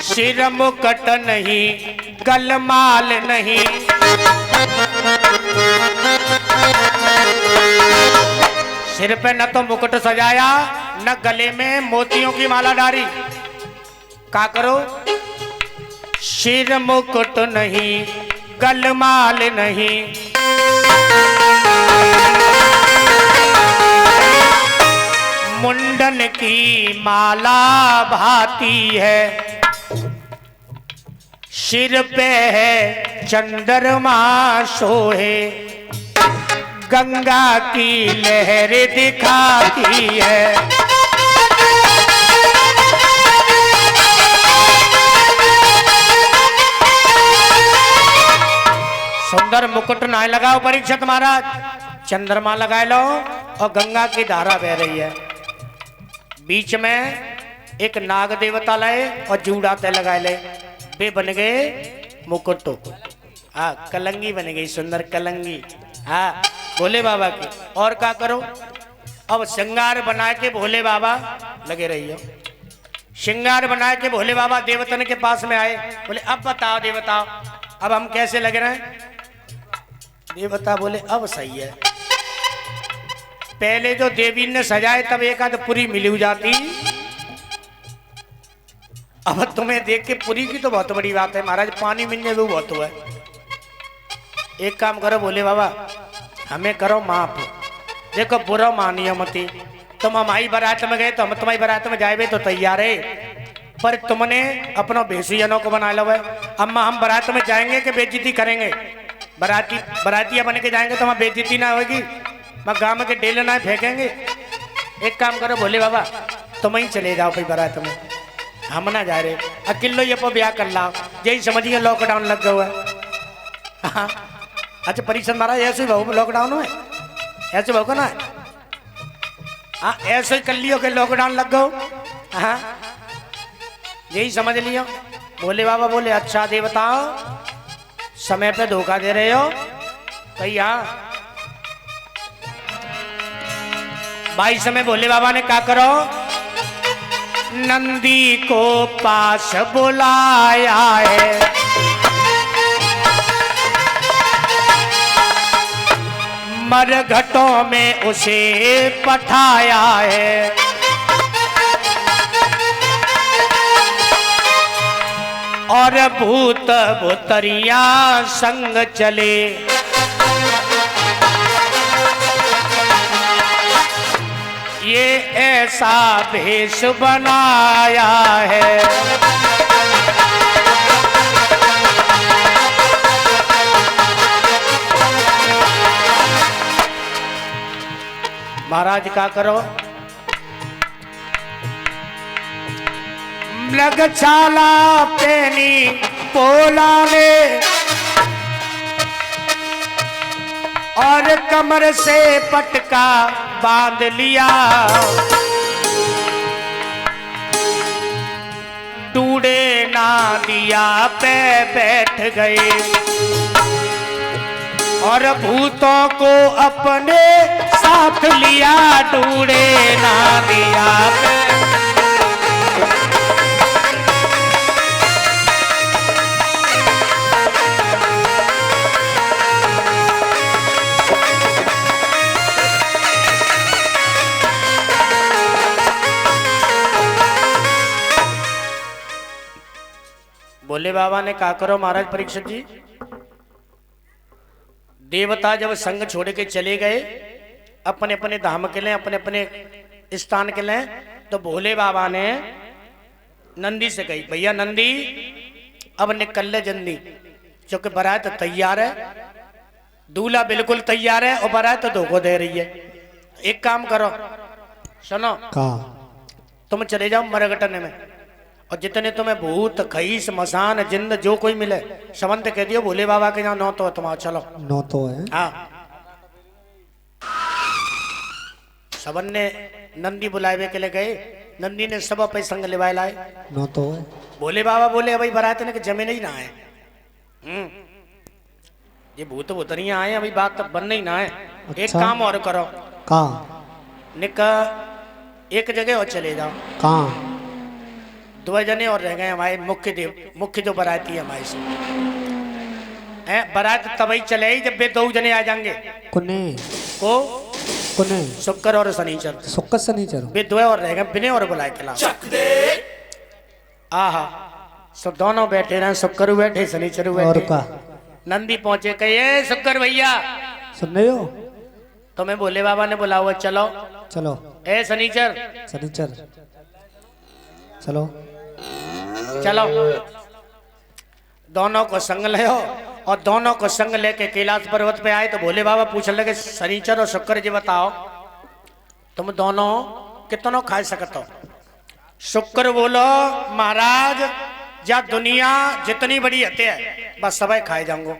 सिर मुकट नहीं गलमाल नहीं, सिर पे न तो मुकुट सजाया न गले में मोतियों की माला डाली। का करो? सिर मुकुट नहीं गलमाल नहीं, मुंडन की माला भाती है, सिर पे है चंद्रमा सोहे, गंगा की लहर दिखाती है। सुंदर मुकुट ना लगाओ परीक्षित महाराज, चंद्रमा लगा लो और गंगा की धारा बह रही है। बीच में एक नाग देवता लाए और जूड़ाते लगा ले, वे बन गए मुकुट। कलंगी बन गई, सुंदर कलंगी। भोले बाबा की। और क्या करो? अब श्रृंगार बना के भोले बाबा लगे रहिए। श्रृंगार बना के भोले बाबा देवतन के पास में आए, बोले अब बताओ देवता अब हम कैसे लग रहे हैं? देवता बोले अब सही है। पहले जो देवी ने सजाए तब एक आध पूरी मिली जाती, अब तुम्हें देख के पूरी की तो बहुत बड़ी बात है महाराज, पानी मिलने भी बहुत हुआ है। एक काम करो भोले बाबा, हमें करो माफ। देखो बुरा मानियो मती, तुम हमारी बारात में गए तो हम तुम्हारी बारात में जाए तो तैयार है, पर तुमने अपनों भेसियनों को बना लो है। अम्मा हम बारात में जाएंगे कि बेइज्जती करेंगे? बारातिया बन के जाएंगे तो वहाँ बेइज्जती ना होगी, मैं गाँव के डेले ना फेंकेंगे। एक काम करो भोले बाबा, तुम ही चले जाओ भाई बारात में, हम ना जा रहे। अकेलो ये ब्याह कर लाओ, यही समझिए लॉकडाउन लग गया है। अच्छा परीक्षण महाराज ऐसे ही लॉकडाउन में ऐसे भाव ना है। हाँ ऐसे ही कर लियो कि लॉकडाउन लग गो। हाँ यही समझ लियो। भोले बाबा बोले अच्छा देवताओ समय पे धोखा दे रहे हो कही। हाँ भाई समय भोले बाबा ने क्या करो, नंदी को पास बुलाया है, मरघटों में उसे पठाया है। और भूत भूतरिया संग चले, ये ऐसा भेष बनाया है। महाराज क्या करो, मृगशाला पेनी पोला में और कमर से पटका बांध लिया। डूडे ना दिया पे बैठ गए और भूतों को अपने साथ लिया। डूडे ना दिया पे बोले बाबा ने कहा करो महाराज परीक्षित जी, देवता जब संग छोड़ के चले गए अपने अपने धाम के लिए, अपने अपने स्थान के लिए, तो भोले बाबा ने नंदी से कही भैया नंदी अब निकल ले जल्दी, क्योंकि बारात तैयार है, दूल्हा बिल्कुल तैयार है और बारात धोखो दे रही है। एक काम करो सुनो, तुम चले जाओ मरघटने में और जितने तुम्हें भूत खईस मसान जिंद जो कोई मिले समंत कह दियो भोले बाबा के यहाँ 9 तो तुम्हारा चलो 9 तो है। हाँ सबन ने नंदी बुलावे के लिए गए, नंदी ने सब पे संग लेवाए लाए 9 तो है। भोले बाबा बोले अभी बारात ने जमे नहीं ना है, ये भूत भूतरियां आए अभी बात तो बन नहीं ना है। अच्छा। एक काम और करो, कहाँ निका एक जगह और चले जाओ। कहाँ 2 जने और रह गए हमारे मुख्य जो बाराती है हमारे से हैं। बारात तभी चले जब वे 2 जने आ जाएंगे कुने को कुने शुक्र और शनिचर, शुक्र शनिचर वे 2 और रह गए बिने और बुलाए के ला। आहा सब दोनों बैठे रहे, शुक्र बैठे शनिचर और बैठे। का नंदी पहुंचे कहे शुक्र भैया सुन रहे हो, तुम्हें भोले बाबा ने बुला हुआ, चलो चलो ए शनिचर शनिचर चलो चलो। दोनों को संग ले और दोनों को संग लेके कैलाश पर्वत पे आए तो भोले बाबा पूछने लगे शनिचर और शुक्र जी बताओ तुम दोनों कितनों खा सकते हो। शुक्र बोलो महाराज जा दुनिया जितनी बड़ी हत्या है बस सब खाए जाऊंगो।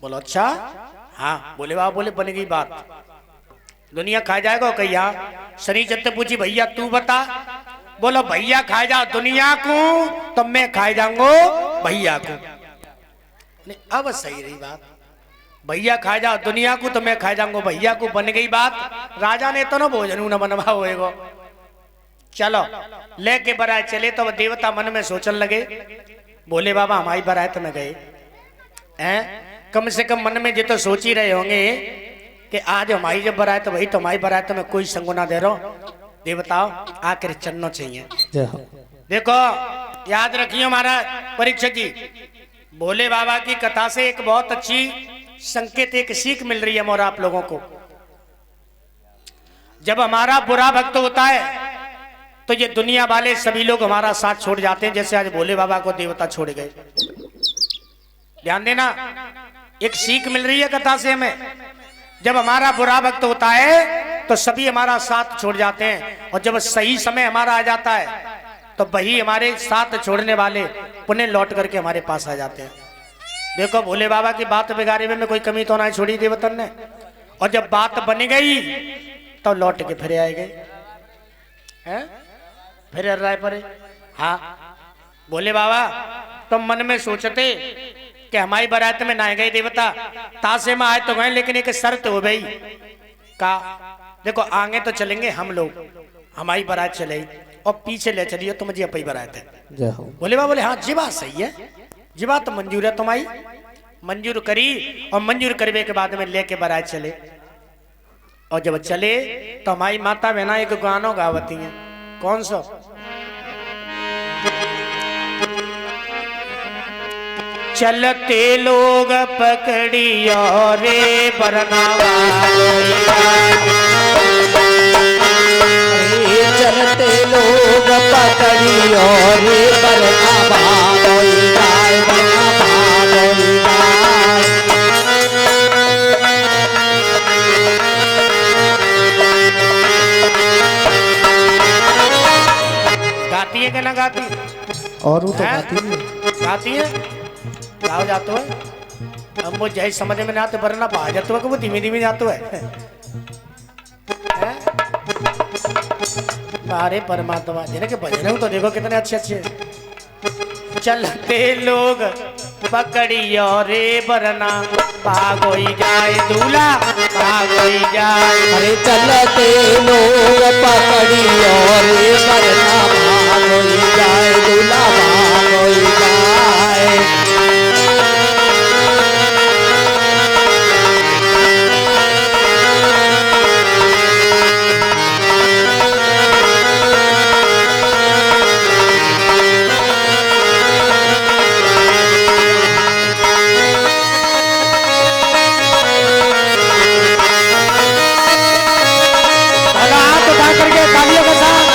बोलो अच्छा हाँ। भोले बाबा बोले बनेगी बात, दुनिया खा जाएगा कहीं। हाँ शनिचर से पूछी भैया तू बता, बोलो भैया खाए जाओ दुनिया को तो मैं खाए जाऊंगो भैया को। नहीं अब सही रही बात, भैया खाए जाओ दुनिया को तो मैं खाए जाऊंगो भैया को, बन गई बात। राजा ने तो ना भोजन न बनवा होएगो। चलो लेके बरात चले तो देवता मन में सोचने लगे भोले बाबा हमारी बारात में गए हैं, कम से कम मन में ये तो सोच ही रहे होंगे कि आज हमारी जब बारात तो भाई तो हमारी बारात में कोई संग ना दे रहा, देवताओं आकर चलना चाहिए। देखो याद रखिए हमारा परीक्षक जी, भोले बाबा की कथा से एक बहुत अच्छी संकेत एक सीख मिल रही है मोर आप लोगों को। जब हमारा बुरा भक्त होता है तो ये दुनिया वाले सभी लोग हमारा साथ छोड़ जाते हैं, जैसे आज भोले बाबा को देवता छोड़ गए। ध्यान देना, एक सीख मिल रही है कथा से हमें। जब हमारा बुरा वक्त होता है तो सभी हमारा साथ छोड़ जाते हैं और जब सही समय हमारा आ जाता है तो वही हमारे साथ छोड़ने वाले पुनः लौट करके हमारे पास आ जाते हैं। देखो भोले बाबा की बात बिगाड़े में कोई कमी तो ना छोड़ी देवतन ने, और जब बात बन गई तो लौट के फिर आए गए हैं, फिर राय परे। हाँ भोले बाबा तुम मन में सोचते कि हमारी बारात में ना गए देवता, तासे में आए तो गए, लेकिन एक शर्त हो गई का देखो आगे तो चलेंगे हम लोग, हमारी बारात चले और पीछे ले चलिए तो मुझे अपनी बारात है। भोले बाबा बोले हाँ जी बात सही है, जी बात तो मंजूर है तुम्हारी। मंजूर करी और मंजूर करने के बाद में लेके बारात चले। और जब चले तो हमारी माता बहना एक गाना गावती हैं। कौन सा? चलते लोग पकड़ियो रे बरनावा, चलते लोग पकड़ियो रे बरनावा, कोई गाय बरनावा, कोई गाय। गाती है कि ना गाती? और वो तो हैं? गाती है। गाती है? गाओ जातो है? अब मुझे यही समझ में ना आते बरना बाहर जातो है कि वो धीमे धीमे जातो है? अरे परमात्मा जी ने के भजन तो देखो कितने अच्छे अच्छे। चलते लोग पकड़ियो रे बरना, भागोई जाए दूल्हा भागोई जाए। अरे चलते लोग पकड़ियो रे बरनावा, कोई गाय दूल्हा कोई गाय। हाथ उठा करके तालियों के साथ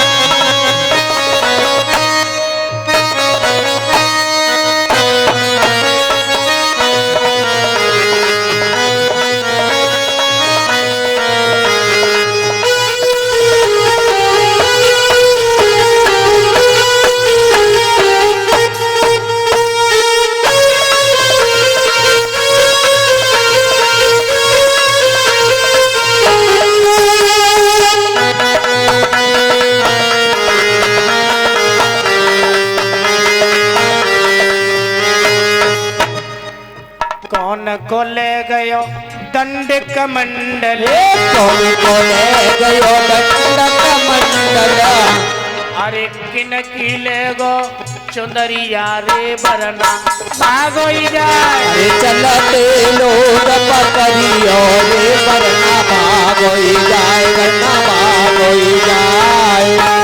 कौन को ले गयो दंड कमंडल, कौन को ले गयो दंडक मंडल। अरे किन की ले गो चुंदरिया रे बरना, भागोई जाए। अरे चलते लोग पकड़ियो रे बरनावा, कोई गाय बरनावा, कोई गाय।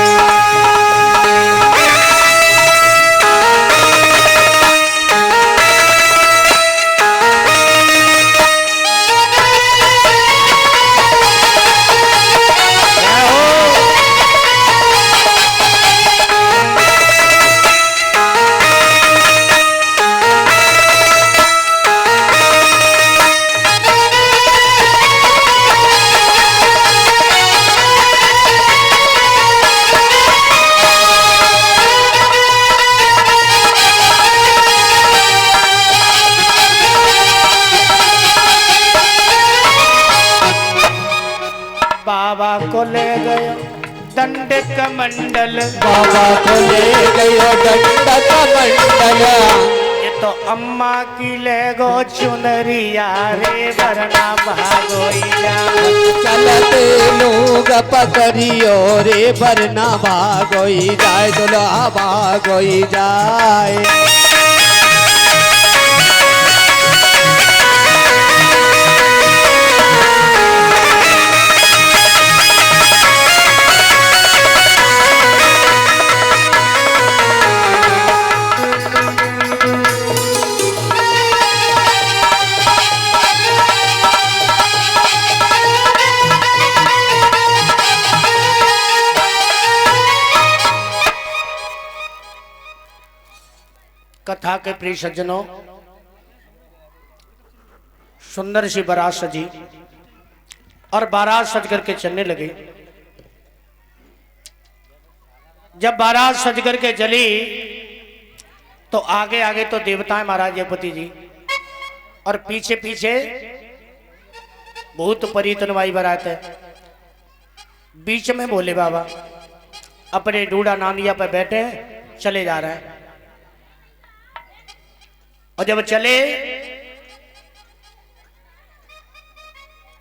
बाबा को ले गयो दंड कमंडल, बाबा को ले गयो दंडक मंडल। ये तो अम्मा की ले गो चुनरिया रे बरना, भागोई जाए। चलते लोग पकड़ियो रे बरनावा, कोई जाए दुल्हा भागोई जाए। कथा के प्रिय सज्जनों, सुंदर सी बारात सजी और बारात सज करके चलने लगी। जब बारात सज करके चली तो आगे आगे तो देवताएं महाराज जयपति जी और पीछे पीछे भूत परितनवाई बारात है। बीच में भोले बाबा अपने डूडा नानिया पर बैठे चले जा रहे हैं। और जब चले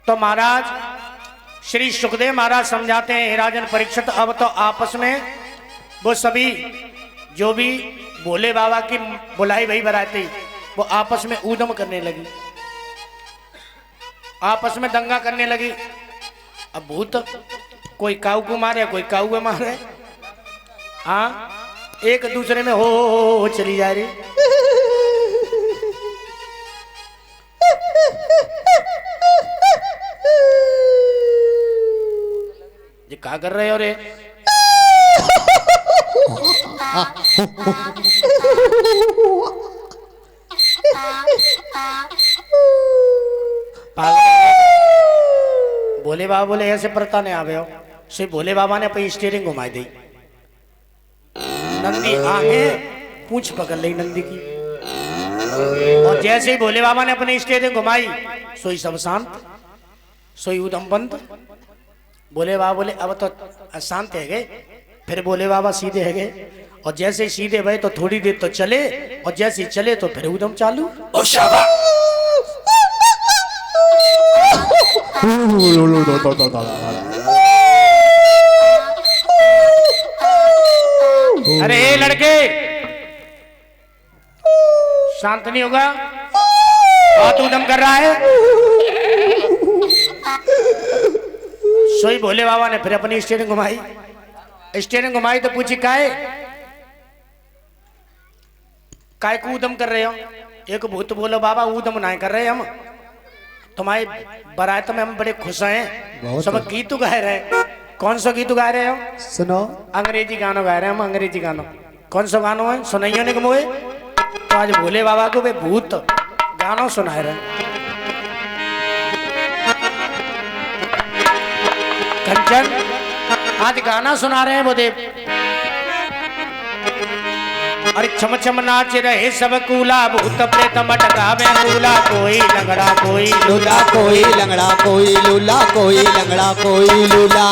तो महाराज श्री सुखदेव महाराज समझाते हैं, हे राजन परीक्षित, अब तो आपस में वो सभी जो भी भोले बाबा की बुलाई भई बराती वो आपस में ऊधम करने लगी, आपस में दंगा करने लगी। अब भूत कोई काऊ को मारे कोई काऊ को मारे, हाँ एक दूसरे में हो चली जा रही। ये क्या कर रहे हो रे? भोले बाबा बोले ऐसे परता नहीं आवे हो। से भोले बाबा ने अपनी स्टीयरिंग घुमाई दी, नंदी आगे पूंछ पकड़ ली नंदी की, और जैसे ही भोले बाबा ने अपनी स्टीयरिंग घुमाई सोई सब शांत, सोई उदम बंद। भोले बाबा बोले अब तो शांत है गए। फिर भोले बाबा सीधे है गए, और जैसे ही सीधे भय तो थोड़ी देर तो चले, और जैसे ही चले तो फिर उदम चालू। ओ शाबाश। अरे लड़के शांत नहीं होगा, बहुत उदम कर रहा है। सोई भोले बाबा ने फिर अपनी स्टीयरिंग घुमाई, स्टीयरिंग घुमाई तो पूछी काय को उदम कर रहे हो? एक भूत बोलो बाबा उदम ना कर रहे हम, तुम्हारी बारात में हम बड़े खुश हैं, सब गीत गा रहे। कौन सा गीत गा रहे हो? सुनो। अंग्रेजी गानों गा रहे हैं हम, अंग्रेजी गानों। कौन सा गानों है सुनाइयो ने मोए? तो आज भोले बाबा को वे भूत गानों सुनाए रहे। कंचन आज गाना सुना रहे हैं वो देव। अरे छम छम नाच रहे सब कूला, भूत प्रेत मटकावे कूला, कोई लंगड़ा कोई लूला, कोई लंगड़ा कोई लूला, कोई लंगड़ा कोई लूला।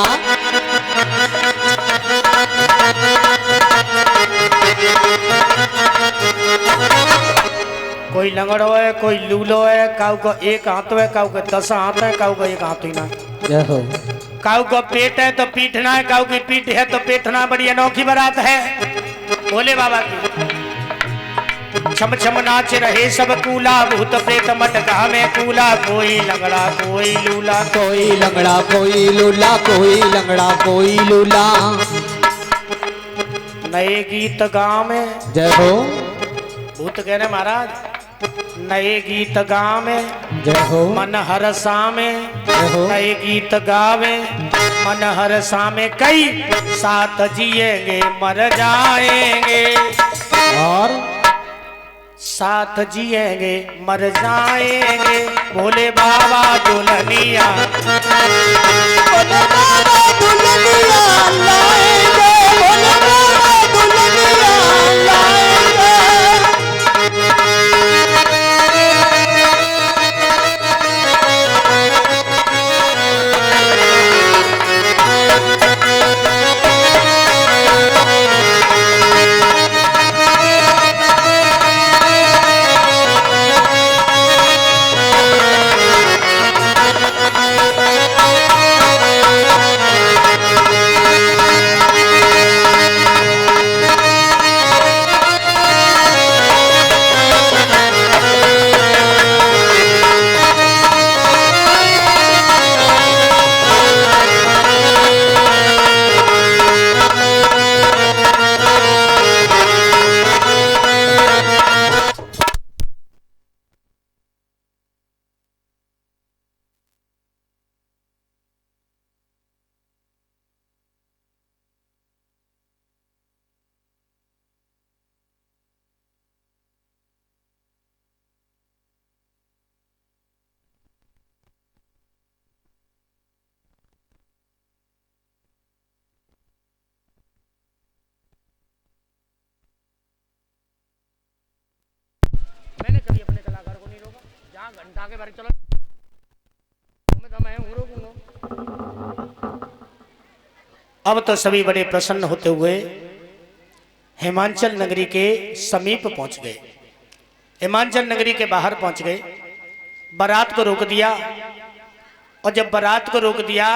कोई लंगड़ो है कोई लूलो है, काऊ को एक हाथ है, काऊ को 10 हाथ है, काऊ को एक हाथ ही ना। काऊ को पेट है तो पीटना है, काऊ की पीठ है तो पेटना। बड़ी अनोखी बारात है भोले बाबा की। छम छम नाच रहे सब कूला, भूत प्रेत मटका में कूला, कोई लंगड़ा कोई लूला, कोई लंगड़ा कोई लूला, कोई लंगड़ा कोई लूला। नए गीत गाँव में जय हो। भूत कह रहे महाराज नए गीत गावे जय हो। मन हरसा में, जय हो। नए गीत गावे मन हरसा में, कई साथ जिएंगे मर जाएंगे, और साथ जिएंगे मर जाएंगे। भोले बाबा दुल्हनिया, भोले बाबा दुल्हनिया लाएंगे, भोले बाबा दुल्हनिया लाएंगे। मैंने कभी अपने कलाकार को नहीं रोका। जहाँ घंटा के बारे चलो मैं हूँ रोकूंगा। अब तो सभी बड़े प्रसन्न होते हुए हिमाचल नगरी के समीप पहुंच गए। हिमाचल नगरी के बाहर पहुंच गए, बारात को रोक दिया, और जब बारात को रोक दिया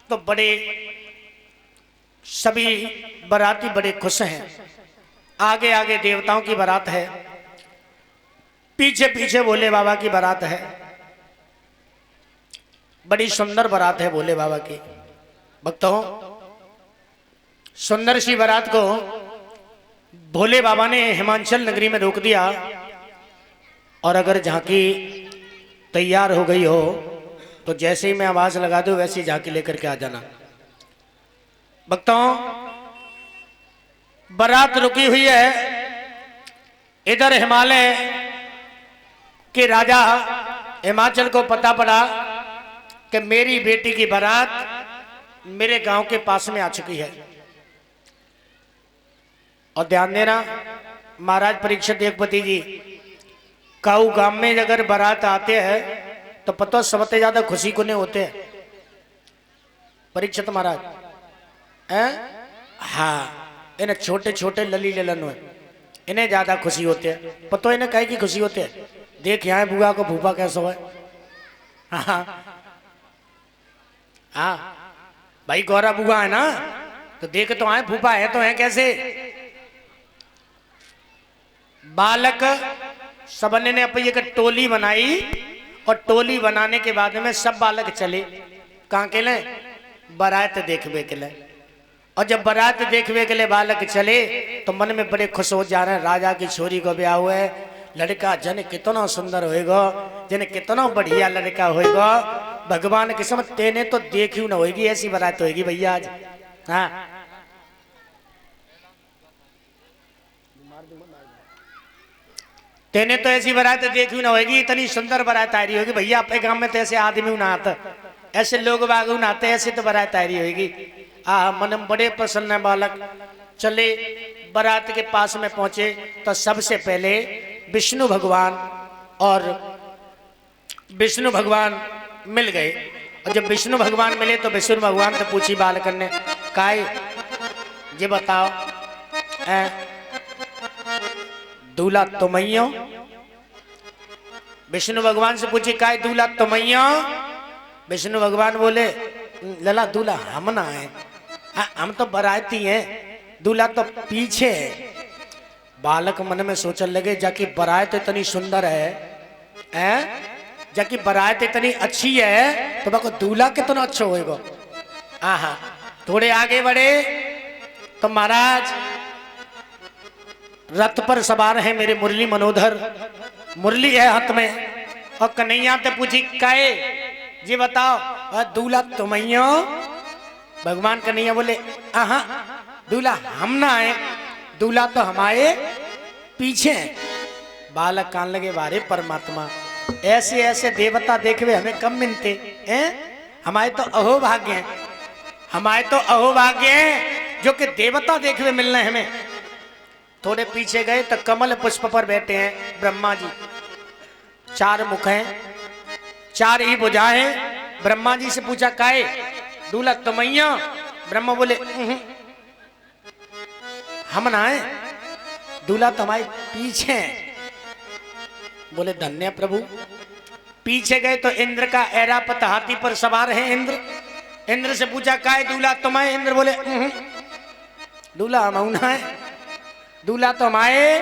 तो बड़े सभी बाराती बड़े खुश हैं। आगे आगे देवताओं की बारात है, पीछे पीछे भोले बाबा की बारात है। बड़ी सुंदर बारात है भोले बाबा की। भक्तों, सुंदर सी बारात को भोले बाबा ने हिमाचल नगरी में रोक दिया, और अगर झांकी तैयार हो गई हो तो जैसे ही मैं आवाज लगा दूं वैसी झांकी लेकर के आ जाना। भक्तों, बारात रुकी हुई है। इधर हिमालय के राजा हिमाचल को पता पड़ा कि मेरी बेटी की बारात मेरे गांव के पास में आ चुकी है। और ध्यान देना, महाराज परीक्षित एकपति जी काऊ गांव में अगर बारात आते हैं तो पता सबसे ज्यादा खुशी को नहीं होते हैं परीक्षित महाराज हैं। हाँ, इन्हें छोटे छोटे लली ललन हुए, इन्हें ज्यादा खुशी होते हैं। पता इन्हें कहे की खुशी होते है, देख यहाँ बुआ को भूपा कैसा है। हाँ हाँ भाई, गौरा बुआ है ना, तो देख तो आए भूपा है तो है कैसे। बालक सबने ने अपनी एक टोली बनाई, और टोली बनाने के बाद में सब बालक चले कहाँ के लिए, बारात देखने के लिए। और जब बारात देखने के लिए बालक चले तो मन में बड़े खुश हो जा रहे हैं, राजा की छोरी को ब्याह हुआ है, लड़का जन कितना सुंदर होएगा, जन कितना बढ़िया लड़का होएगा। भगवान की समझ तेने तो देखी ना होगी, ऐसी बारात होगी भैया आज। हाँ, तेने तो ऐसी बारात देखी ना होगी, इतनी सुंदर बारात आ रही होगी भैया। अपने गांव में तो ऐसे आदमी ना आता, ऐसे लोग बाग ना आते, ऐसे तो बारात आ रही होगी। मन बड़े प्रसन्न है बालक। चले बारात के पास में पहुंचे तो सबसे पहले विष्णु भगवान मिल गए। और जब विष्णु भगवान मिले तो विष्णु भगवान से पूछी बालक ने, काय ये बताओ दूल्हा तुमैयो। विष्णु भगवान से पूछी काय दूल्हा तुमैयो। विष्णु भगवान बोले, लला दूल्हा हम ना है, हम तो बाराती हैं, दूल्हा तो पीछे है। बालक मन में सोचने लगे, जाकि बारात इतनी सुंदर है, जाकि बारात इतनी अच्छी है तो बाको दूल्हा कितना अच्छा होएगा। आहा, थोड़े आगे बढ़े तो महाराज रथ पर सवार है मेरे मुरली मनोधर, मुरली है हाथ में। और कन्हैया ते पूछी काए जी बताओ दूल्हा तुमैयो। भगवान कन्हैया बोले, आहा दूल्हा हम ना आए, दूल्हा तो हमारे पीछे है। बालक कान लगे, वारे परमात्मा, ऐसे ऐसे देवता देखे हमें कम मिलते हैं। हमारे तो अहोभाग्य हैं, हमारे तो अहोभाग्य हैं जो कि देवता देखे मिल रहे हैं हमें। थोड़े पीछे गए तो कमल पुष्प पर बैठे हैं ब्रह्मा जी। 4 मुख हैं, 4 ही भुजाएं। ब्रह्मा जी से पूछा काहे दूल्हा तुमैया। ब्रह्मा बोले हम ना है, दूल्हा तुम्हारे पीछे है। बोले धन्य प्रभु। पीछे गए तो इंद्र का ऐरापत हाथी पर सवार है इंद्र। इंद्र से पूछा काहे दूल्हा तुम्हारे। इंद्र बोले दूल्हा हम ना है, दूल्हा तो हमारे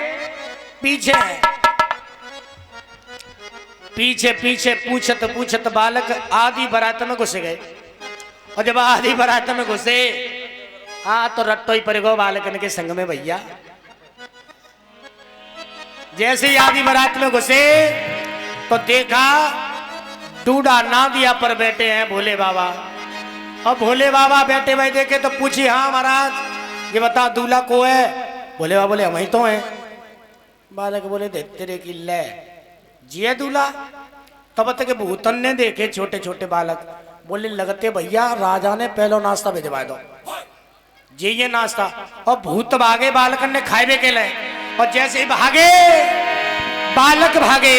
पीछे है। पीछे पीछे पूछत पूछत बालक आधी बारात में घुस गए। और जब आधी बारात में घुसे तो रट्टो ही पड़ेगा बालकन के संग में भैया। जैसे ही आधी बारात में घुसे तो देखा डूडा नादिया पर बैठे हैं भोले बाबा। और भोले बाबा बैठे हुए देखे तो पूछी, हाँ महाराज ये बता दूल्हा को है। भोले बाबा बोले हम ही तो हैं। बालक बोले दे तेरे की ले जिये दूल्हा। तब तक भूतन ने देखे छोटे छोटे बालक, बोले लगते भैया राजा ने पहलो नाश्ता भिजवा दो जी, ये नाश्ता। और भूत भागे बालकन ने खाए के लिए। और जैसे ही भागे बालक भागे,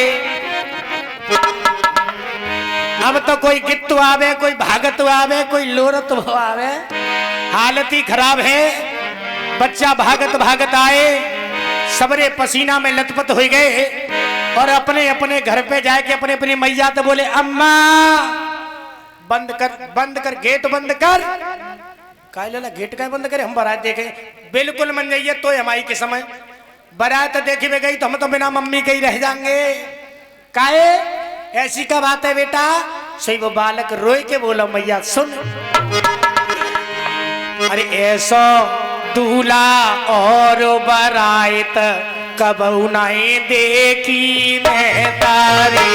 अब तो कोई गित्तु आवे, कोई भागत आवे, कोई लोरत आवे, हालत ही खराब है। बच्चा भागत भागत आए, सबरे पसीना में लथपथ हो गए। और अपने अपने घर पे जाके अपने अपनी मैया तो बोले अम्मा बंद कर गेट बंद कर। काहे लाला गेट का बंद करे, हम बारात देखे। बिल्कुल मन जाइए तो हमारी के समय बारात देखे में गई तो हम तो बिना मम्मी के ही रह जाएंगे। काहे ऐसी का बात है बेटा, सही वो बालक रोए के बोला मैया सुन, अरे ऐसो दूल्हा और बरायत कबहू नहीं देखी मैं तारी।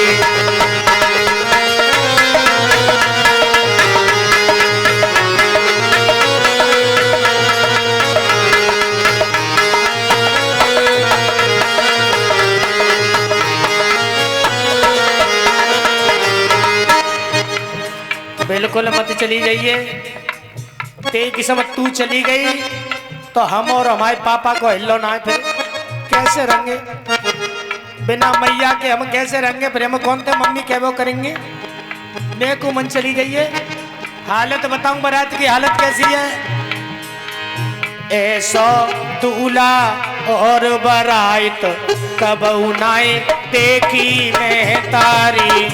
बिल्कुल मत चली जाइए, ते किस्म तू चली गई तो हम और हमारे पापा को हिलो ना, फिर कैसे रहेंगे बिना मैया के, हम कैसे रहेंगे फिर, हम कौन थे मम्मी क्या वो करेंगे। देखो मन चली जाइए, हालत बताऊं बारात की हालत कैसी है। ऐसो दूल्हा और बरात कबहू नाई देखी मैं तारी।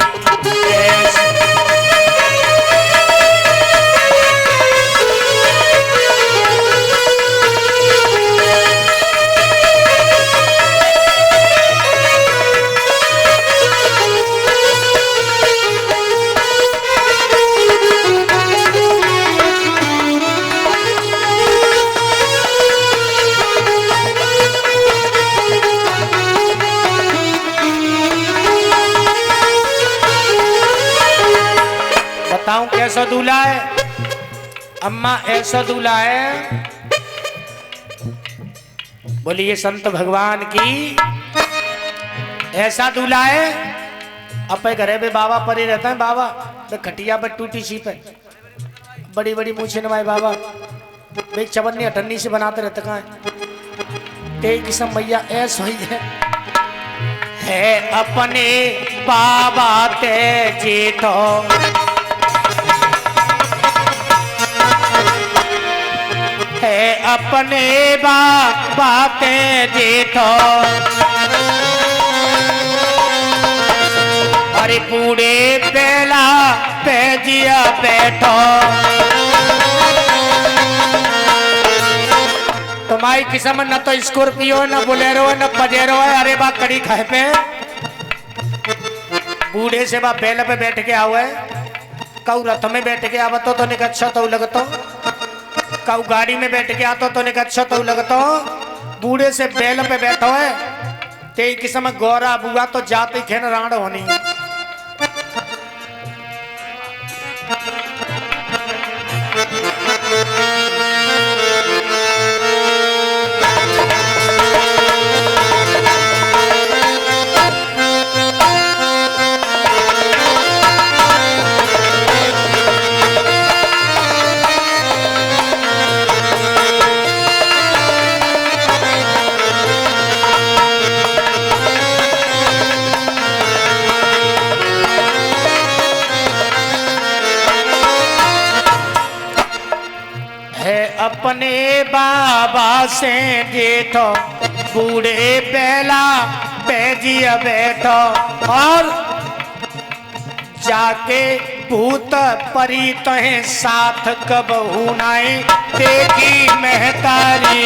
बताऊं कैसा दूल्हा है अम्मा, ऐसा दूल्हा है बोलिए संत भगवान की, ऐसा दूल्हा है। अपने घरे में बाबा परे रहता है, बाबा तो खटिया पर टूटी सी पे बड़ी बड़ी मूछे नवाए बाबा, भाई चवन्नी अठन्नी से बनाते रहते कहाँ ते किस्म मैया ऐसा ही है अपने बाबा ते जेठो, है अपने बाबा ते जेठो, अरे बूढ़े बेला पे जिया बैठो। तुम्हारी किस्म न तो स्कॉर्पियो न बोलेरो न पजेरो है, अरे बा कड़ी खाए पे बूढ़े से बा बेल पे बैठ के आओ है, कऊ रथ में बैठ के आवतो तो निक अच्छा तो लगतो, कऊ गाड़ी में बैठ के आतो तो निक अच्छा तो लगतो, बूढ़े से बेल पे बैठो है ते किस्म गोरा बुआ तो जाते खेन राण होनी। अपने बाबा से जेठो बूढ़े बेला पेजिया बैठो, और जाके भूत परी तहे साथ कबहू नाई देखी महतारी।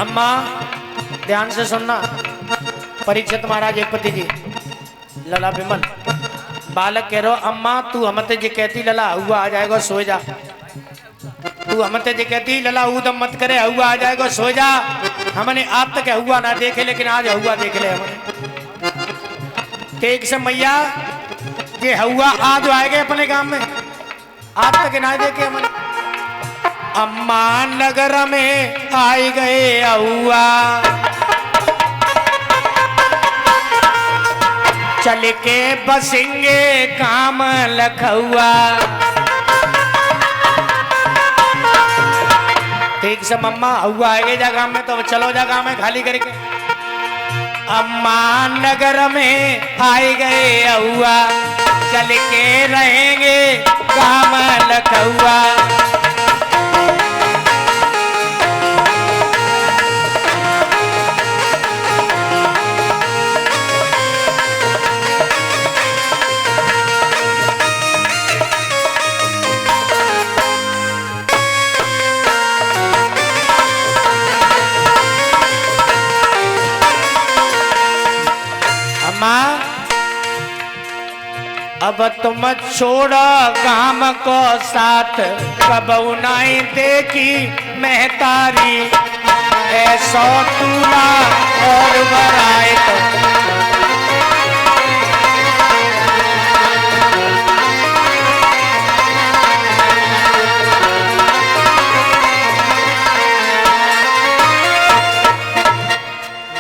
अम्मा ध्यान से सुनना, परीक्षित महाराज एक पति जी लला विमल बालक कह रहे हो, अम्मा तू हमते जी कहती लला हुआ आ जाएगा सो जा, तू हमते जी कहती लला उदम मत करे हुआ आ जाएगा सो जा, हमने आप तक हुआ ना देखे लेकिन आज हुआ देख ले हमने। एक से मैया ये हुआ आज आएगा अपने गांव में, आप तक ना देखे हमने। अम्मा नगर में आई गए हुआ, चल के बसेंगे काम लखुआ। ठीक से मम्मा हुआ आएगा जगह में तो चलो जगह में खाली करके। अम्मा नगर में आई गए हुआ, चल के रहेंगे काम लखुआ। अब तुम छोड़ा काम को साथ, कब उनाई देखी महतारी, ऐसो दूल्हा और बराए तो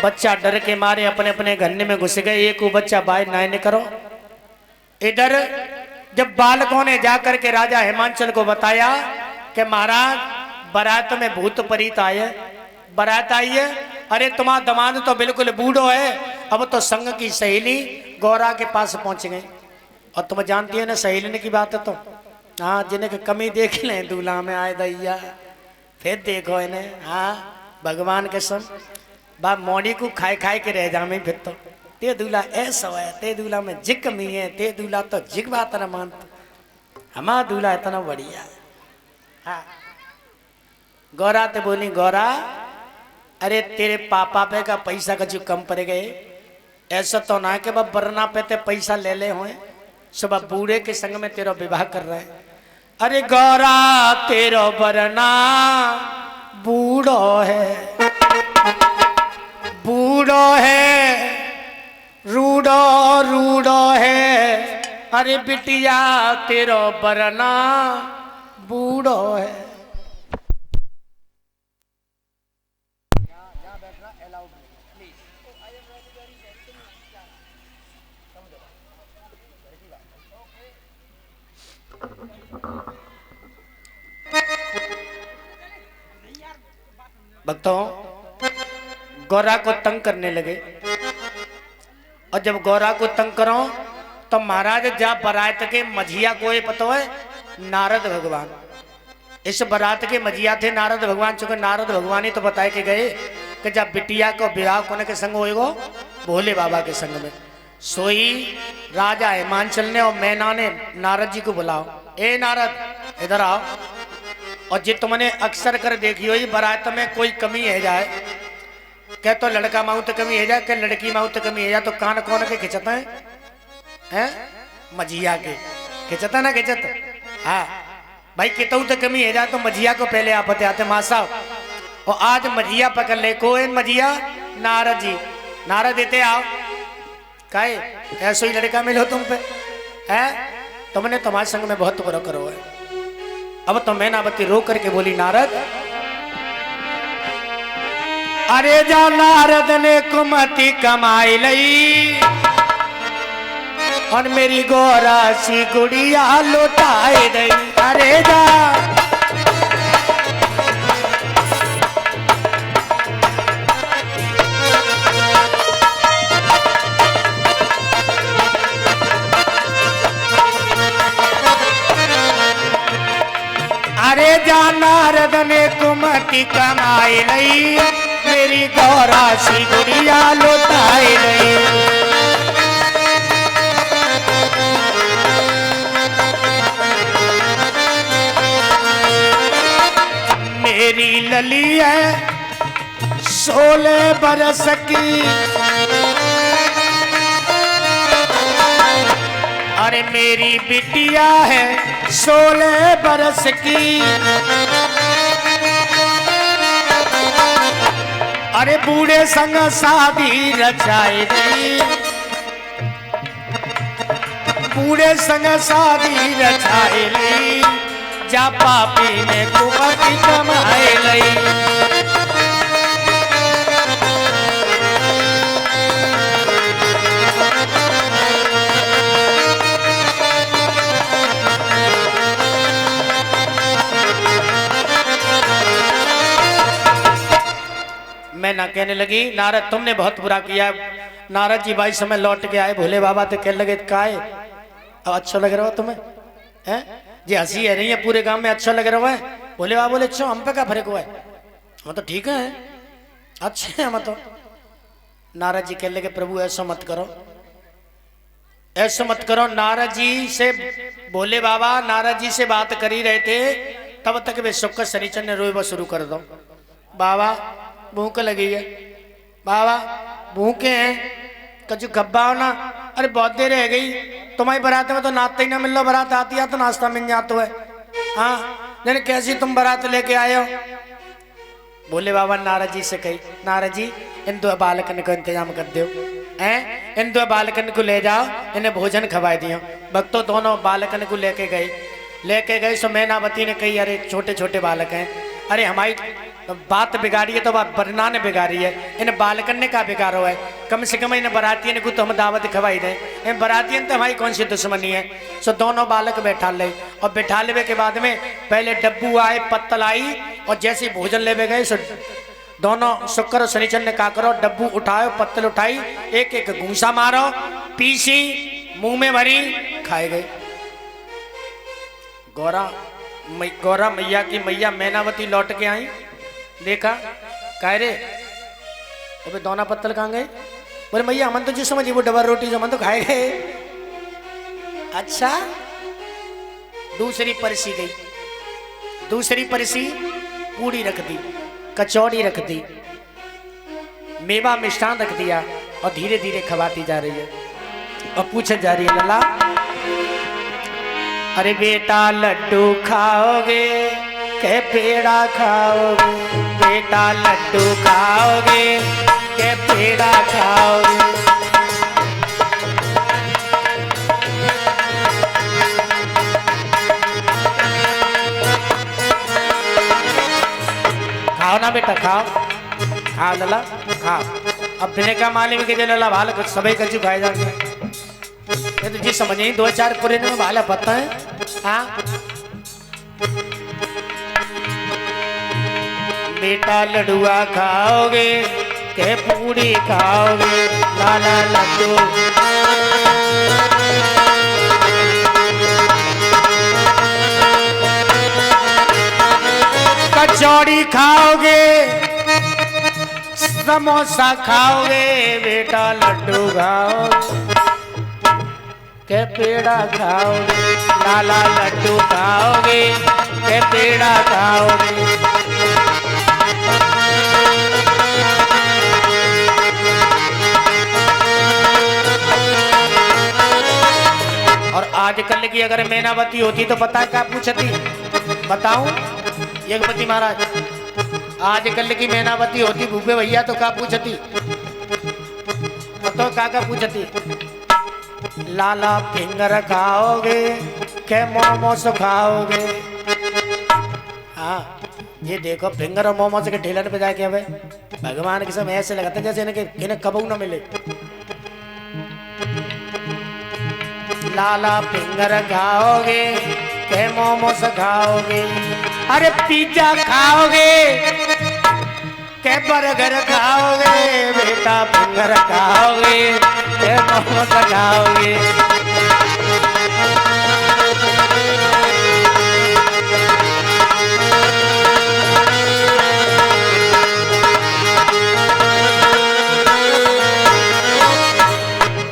बच्चा डर के मारे अपने अपने घरने में घुस गए। एक वो बच्चा बाहर ना करो। इधर जब बालकों ने जाकर के राजा हिमांचल को बताया कि महाराज बारात में भूत प्रेत आए, बारात आई है, अरे तुम्हारा दमाद तो बिल्कुल बूढ़ो है। अब तो संग की सहेली गौरा के पास पहुंच गई। और तुम जानती है ना सहेली की बात है तो, हाँ जिन्हें कमी देख लें दूल्हा में आए दैया, फिर देखो इन्हें, हाँ भगवान के सम बा मोड़ी को खाए खाए के रह जामे। फिर तो ते दूल्हा ऐसा है, ते दूल्हा में जिक कमी है, ते दूल्हा तो जिक बात न मानता, हमारा दूल्हा इतना बढ़िया है। हाँ गौरा तो बोली, गौरा अरे तेरे पापा पे का पैसा का जो कम पड़ गए, ऐसा तो ना कि बब बरना पे ते पैसा ले ले होए, सुबह बूढ़े के संग में तेरा विवाह कर रहे हैं। अरे गौरा तेरा बरना बूढ़ो है, बूढ़ो है, रूडो रूडो है, अरे बिटिया तेरो बरना बूढ़ो है। भक्तों गौरा को तंग करने लगे। और जब गौरा को तंग करो तो महाराज जा बारात के मझिया को ये पता है, नारद भगवान। इस बारात के मझिया थे नारद भगवान। चूंकि नारद भगवान ही तो बताए के गए कि जब बिटिया को विवाह कोने के संग होएगो भोले बाबा के संग में। सोई राजा हिमांचल ने और मैना ने नारद जी को बुलाओ, ए नारद इधर आओ। और जे तुमने अक्सर कर देखी हो बारात में कोई कमी है जाए, क्या तो लड़का माऊ तो कमी है जाए, क्या लड़की माऊ तो कमी है जाए, तो कान कौन के खिंचता है मझिया के खिंचता ना खिंचत। हाँ भाई कितऊ तो कमी है जाए तो मझिया को पहले आपते आते माँ साहब। और आज मझिया पकड़ ले को मझिया नारद जी, नारद देते आओ काहे ऐसो ही लड़का मिलो तुम पे है, तुमने तुम्हारे संग में बहुत बुरा करो है। अब तो मैनावती रो करके बोली, नारद अरे जा नारद ने कुमति कमाई लई और मेरी गौरा सी गुड़िया लौटाए दई। अरे जा अरे जा नारद ने कुमति कमाई लई मेरी गौरा सी गुड़िया लौटाई लई। मेरी लली है 16 बरस की, अरे मेरी बिटिया है 16 बरस की। अरे बूढ़े संग शादी रचाई दी, बूढ़े संग शादी रचाई ली, जा पापी ने कुमति कमाई लई। मैं ना कहने लगी, नारद तुमने बहुत बुरा किया। नारद जी भाई समय लौट के आए, भोले बाबा तो कहने लगे काहे अब अच्छा लग रहा हो तुम्हें हैं जी, हंसी है नहीं है पूरे गांव में अच्छा लग रहा है। भोले बाबा बोले अच्छा हम पे क्या फर्क हुआ है, हम तो ठीक है अच्छे हैं हम तो। नारद जी कहने लगे प्रभु ऐसा मत करो, ऐसा मत करो। नारद जी से भोले बाबा नारद जी से बात कर ही रहे थे, तब तक वे शुक्र शनिचर ने रोएबा शुरू कर दो। बाबा भूख लगी है, बाबा भूखे हैं, कछु खब्बा हो ना। अरे बहुत देर रह गई तुम्हारी बारात में तो नाचते ही ना मिल लो, बारात आती है तो नाश्ता मिल जाता है। हाँ लेकिन कैसी तुम बारात लेके आए हो? बोले बाबा नारद जी से कही, नारद जी इन दो बालकन को इंतजाम कर दो, हैं इन दो बालकन को ले जाओ, इन्हें भोजन खवा दियो। भक्तों दोनों बालकन को लेके गए। सो मैनावती ने कही अरे छोटे छोटे बालक हैं, अरे हमारी बात बिगाड़ी है तो बात बरना ने बिगाड़ी है, इन बालकन ने क्या बिगाड़ो है, कम से कम इन बरातियन को तो हम दावत खवाई दें, इन बरातियन तो हमारी कौन सी दुश्मनी है। सो दोनों बालक बैठा ले, और बैठा लेवे के बाद में पहले डब्बू आए, पत्तल आई, और जैसे भोजन लेवे गए सो दोनों शुक्र और शनिचर ने क्या करो, डब्बू उठाओ, पत्तल उठाई, एक एक घूसा मारो, पीसी मुंह में भरी, खाए गए। गौरा मैया की मैया मैनावती लौट के आई, देखा कह रे अबे दोना पत्तल कहाँ गए? बोले मैया हमन तो जी समझी वो डबर रोटी जो मन तो खाए गए। अच्छा दूसरी परसी गई, दूसरी परसी पूड़ी रख दी, कचौड़ी रख दी, मेवा मिष्ठान रख दिया, और धीरे धीरे खवाती जा रही है और पूछे जा रही है लला, अरे बेटा लड्डू खाओगे के पेड़ा खाओगे, बेटा लड्डू खाओगे के पेड़ा खाओगे। खाओ ना बेटा, खाओ खाओ लला खाओ। अब बिने का मालिक के लला भाल कुछ सभी कच्चू खाए जाएंगे, ये तो जी समझ नहीं, 2-4 पूरे में भाला पता है। हाँ बेटा लड्डुआ खाओगे के पूड़ी खाओगे, लाला लड्डू कचौड़ी खाओगे, समोसा खाओगे, बेटा लड्डू खाओगे के पेड़ा खाओगे, लाला लड्डू खाओगे के पेड़ा खाओगे। और आजकल की अगर मैनावती होती तो पता है क्या पूछती? बताऊं यज्ञपति महाराज, आजकल की मैनावती होती भूपे भैया तो क्या पूछती? तो क्या पूछती? लाला फिंगर खाओगे के मोमोस खाओगे? हाँ ये देखो फिंगर और मोमोस के ठेलन पे जाके अब भगवान के सब ऐसे लगाते जैसे इन्हें कबू ना मिले। लाला फिंगर खाओगे के मोमोस खाओगे? अरे पिज्जा खाओगे के बर्गर खाओगे? बेटा फिंगर खाओगे के मोमोस खाओगे?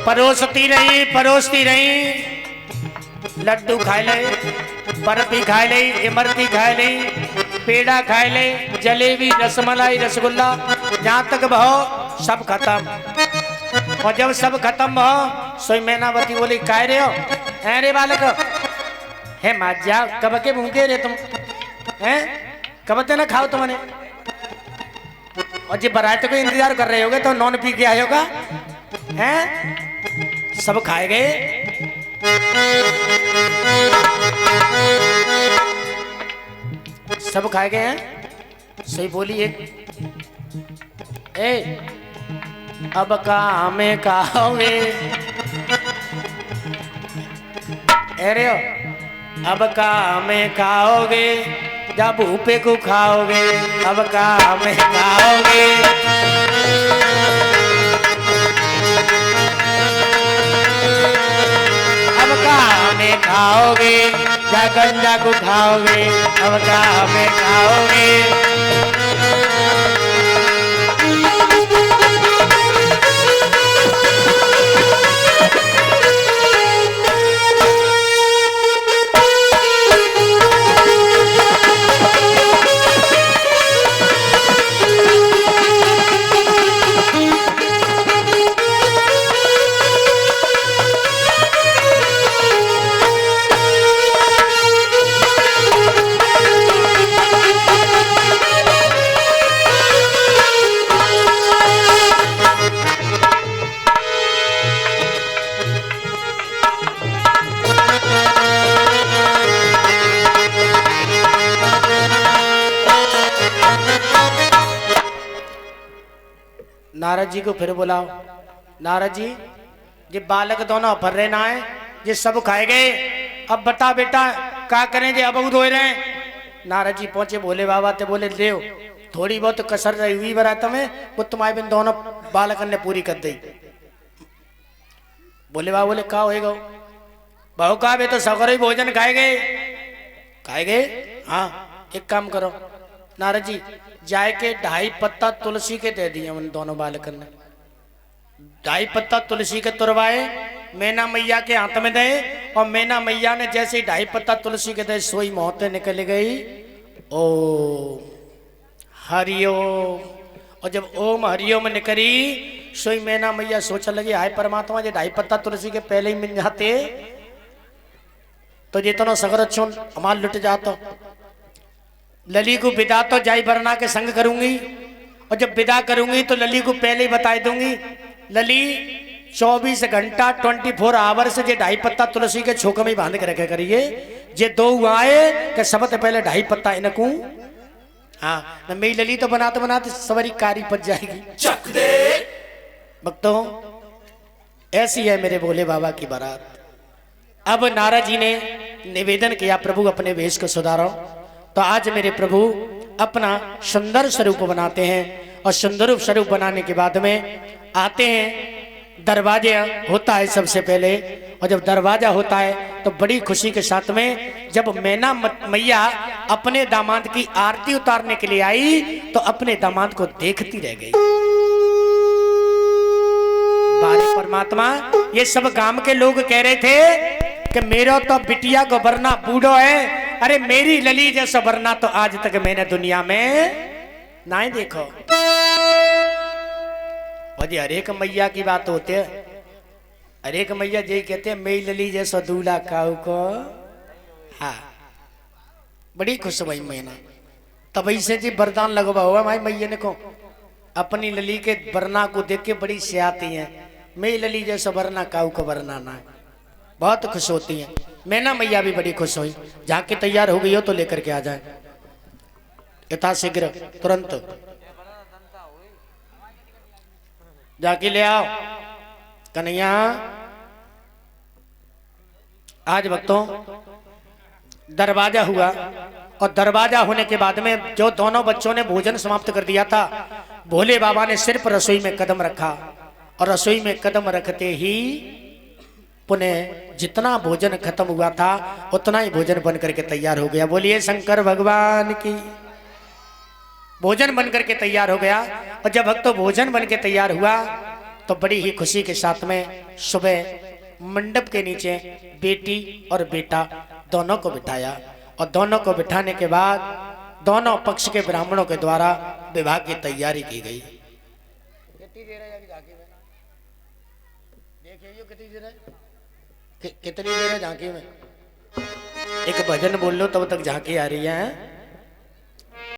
परोसती रही, लड्डू खाए ले, बर्फी खाए ले, इमरती खाए ले, पेड़ा खाए ले, जलेबी, रसमलाई, रसगुल्ला, जहाँ तक भहो सब खत्म। और जब सब खत्म भहो सोई मैनावती बोली काय रे हो? रे बालक है माजा कब के भूखे रे तुम हैं? कब ते ना खाओ तुमने? और जी बारात को इंतजार कर रहे होगे तो नॉन पी के आए होगा हैं? सब खाए गए। सब खाए गए हैं। सही बोली एक अब कहाँ में खाओगे? अरे अब कहाँ में खाओगे? जब भूपे को खाओगे अब कहाँ में खाओगे? अब कहाँ में खाओगे? या गंजा को खाओगे? अब कहाँ में खाओगे? नारद जी को फिर बुलाओ। नारद जी, ये बालक दोनों भर रहे ना है, ये सब खाए गए, अब बता बेटा क्या करें, जे अब धो रहे हैं। नारद जी पहुंचे भोले बाबा ते बोले, ले थोड़ी बहुत कसर रही हुई बरात में, वो तुम्हारे बिन दोनों बालकन ने पूरी कर दी। भोले बाबा बोले, का होएगा बहु का बे, तो सगरो ही भोजन खाए गए। हाँ, एक काम करो नारद जी, जाए के 2.5 पत्ता तुलसी के दे दिए उन दोनों बालकन ने। 2.5 पत्ता तुलसी के तुरवाए, मैना मैया के हाथ में दे, और मैना मैया ने जैसे ही 2.5 पत्ता तुलसी के दे, सोई मोहते निकल गई। ओम हरिओम। और जब ओम हरिओम निकली, सोई मैना मैया सोचने लगी, हाय परमात्मा, जे 2.5 पत्ता तुलसी के पहले ही मिल जाते तो जितना सगर चुन हमार लुट जाता। लली को विदा तो जाई बरना के संग करूंगी, और जब विदा करूंगी तो लली को पहले ही बता दूंगी, लली 24 घंटा 24 आवर से जे 2.5 पत्ता तुलसी के छोक में बांध के रखे करिए, जे 2 आए के सबसे पहले 2.5 पत्ता इनको। हाँ, न मेरी लली तो बनाते बनाते सवारी कारी पच जाएगी। चक दे भक्तों, ऐसी है मेरे भोले बाबा की बारात। अब नारद जी ने निवेदन किया, प्रभु अपने वेश को सुधारो। तो आज मेरे प्रभु अपना सुंदर स्वरूप बनाते हैं, और सुंदर स्वरूप बनाने के बाद में आते हैं, दरवाजे होता है सबसे पहले। और जब दरवाजा होता है तो बड़ी खुशी के साथ में जब मैना मैया अपने दामाद की आरती उतारने के लिए आई, तो अपने दामाद को देखती रह गई। बारे परमात्मा, ये सब गांव के लोग कह रहे थे कि मेरा तो बिटिया को वरना बूढ़ो है, अरे मेरी लली जैसा वरना तो आज तक मैंने दुनिया में ना ही देखो। और जी हर एक मैया की बात होती है, हर एक मैया यही कहते हैं, मेरी लली जैसा दूल्हा काऊ को। हाँ, बड़ी खुश हुई मैंने, तभी से जी वरदान लगवा हुआ भाई मैया ने को, अपनी लली के वरना को देख के बड़ी सियाती है, मेरी लली जैसा वरना काऊ को वरना ना, बहुत खुश होती हैं। मैना मैया भी बड़ी खुश हुई। जाके तैयार हो गई हो तो लेकर के आ जाए यथाशीघ्र, तुरंत जाके ले आओ कन्हैया। आज भक्तों दरवाजा हुआ, और दरवाजा होने के बाद में जो दोनों बच्चों ने भोजन समाप्त कर दिया था, भोले बाबा ने सिर्फ रसोई में कदम रखा, और रसोई में कदम रखते ही पुनः जितना भोजन खत्म हुआ था उतना ही भोजन बन करके तैयार हो गया। बोलिए शंकर भगवान की। भोजन बन करके तैयार हो गया, और जब भक्तों भोजन बन के तैयार हुआ तो बड़ी ही खुशी के साथ में सुबह मंडप के नीचे बेटी और बेटा दोनों को बिठाया, और दोनों को बिठाने के बाद दोनों पक्ष के ब्राह्मणों के द्वारा विवाह की तैयारी की गई। कितनी देर है झांकी में? एक भजन बोल लो तब तक झांकी आ रही है।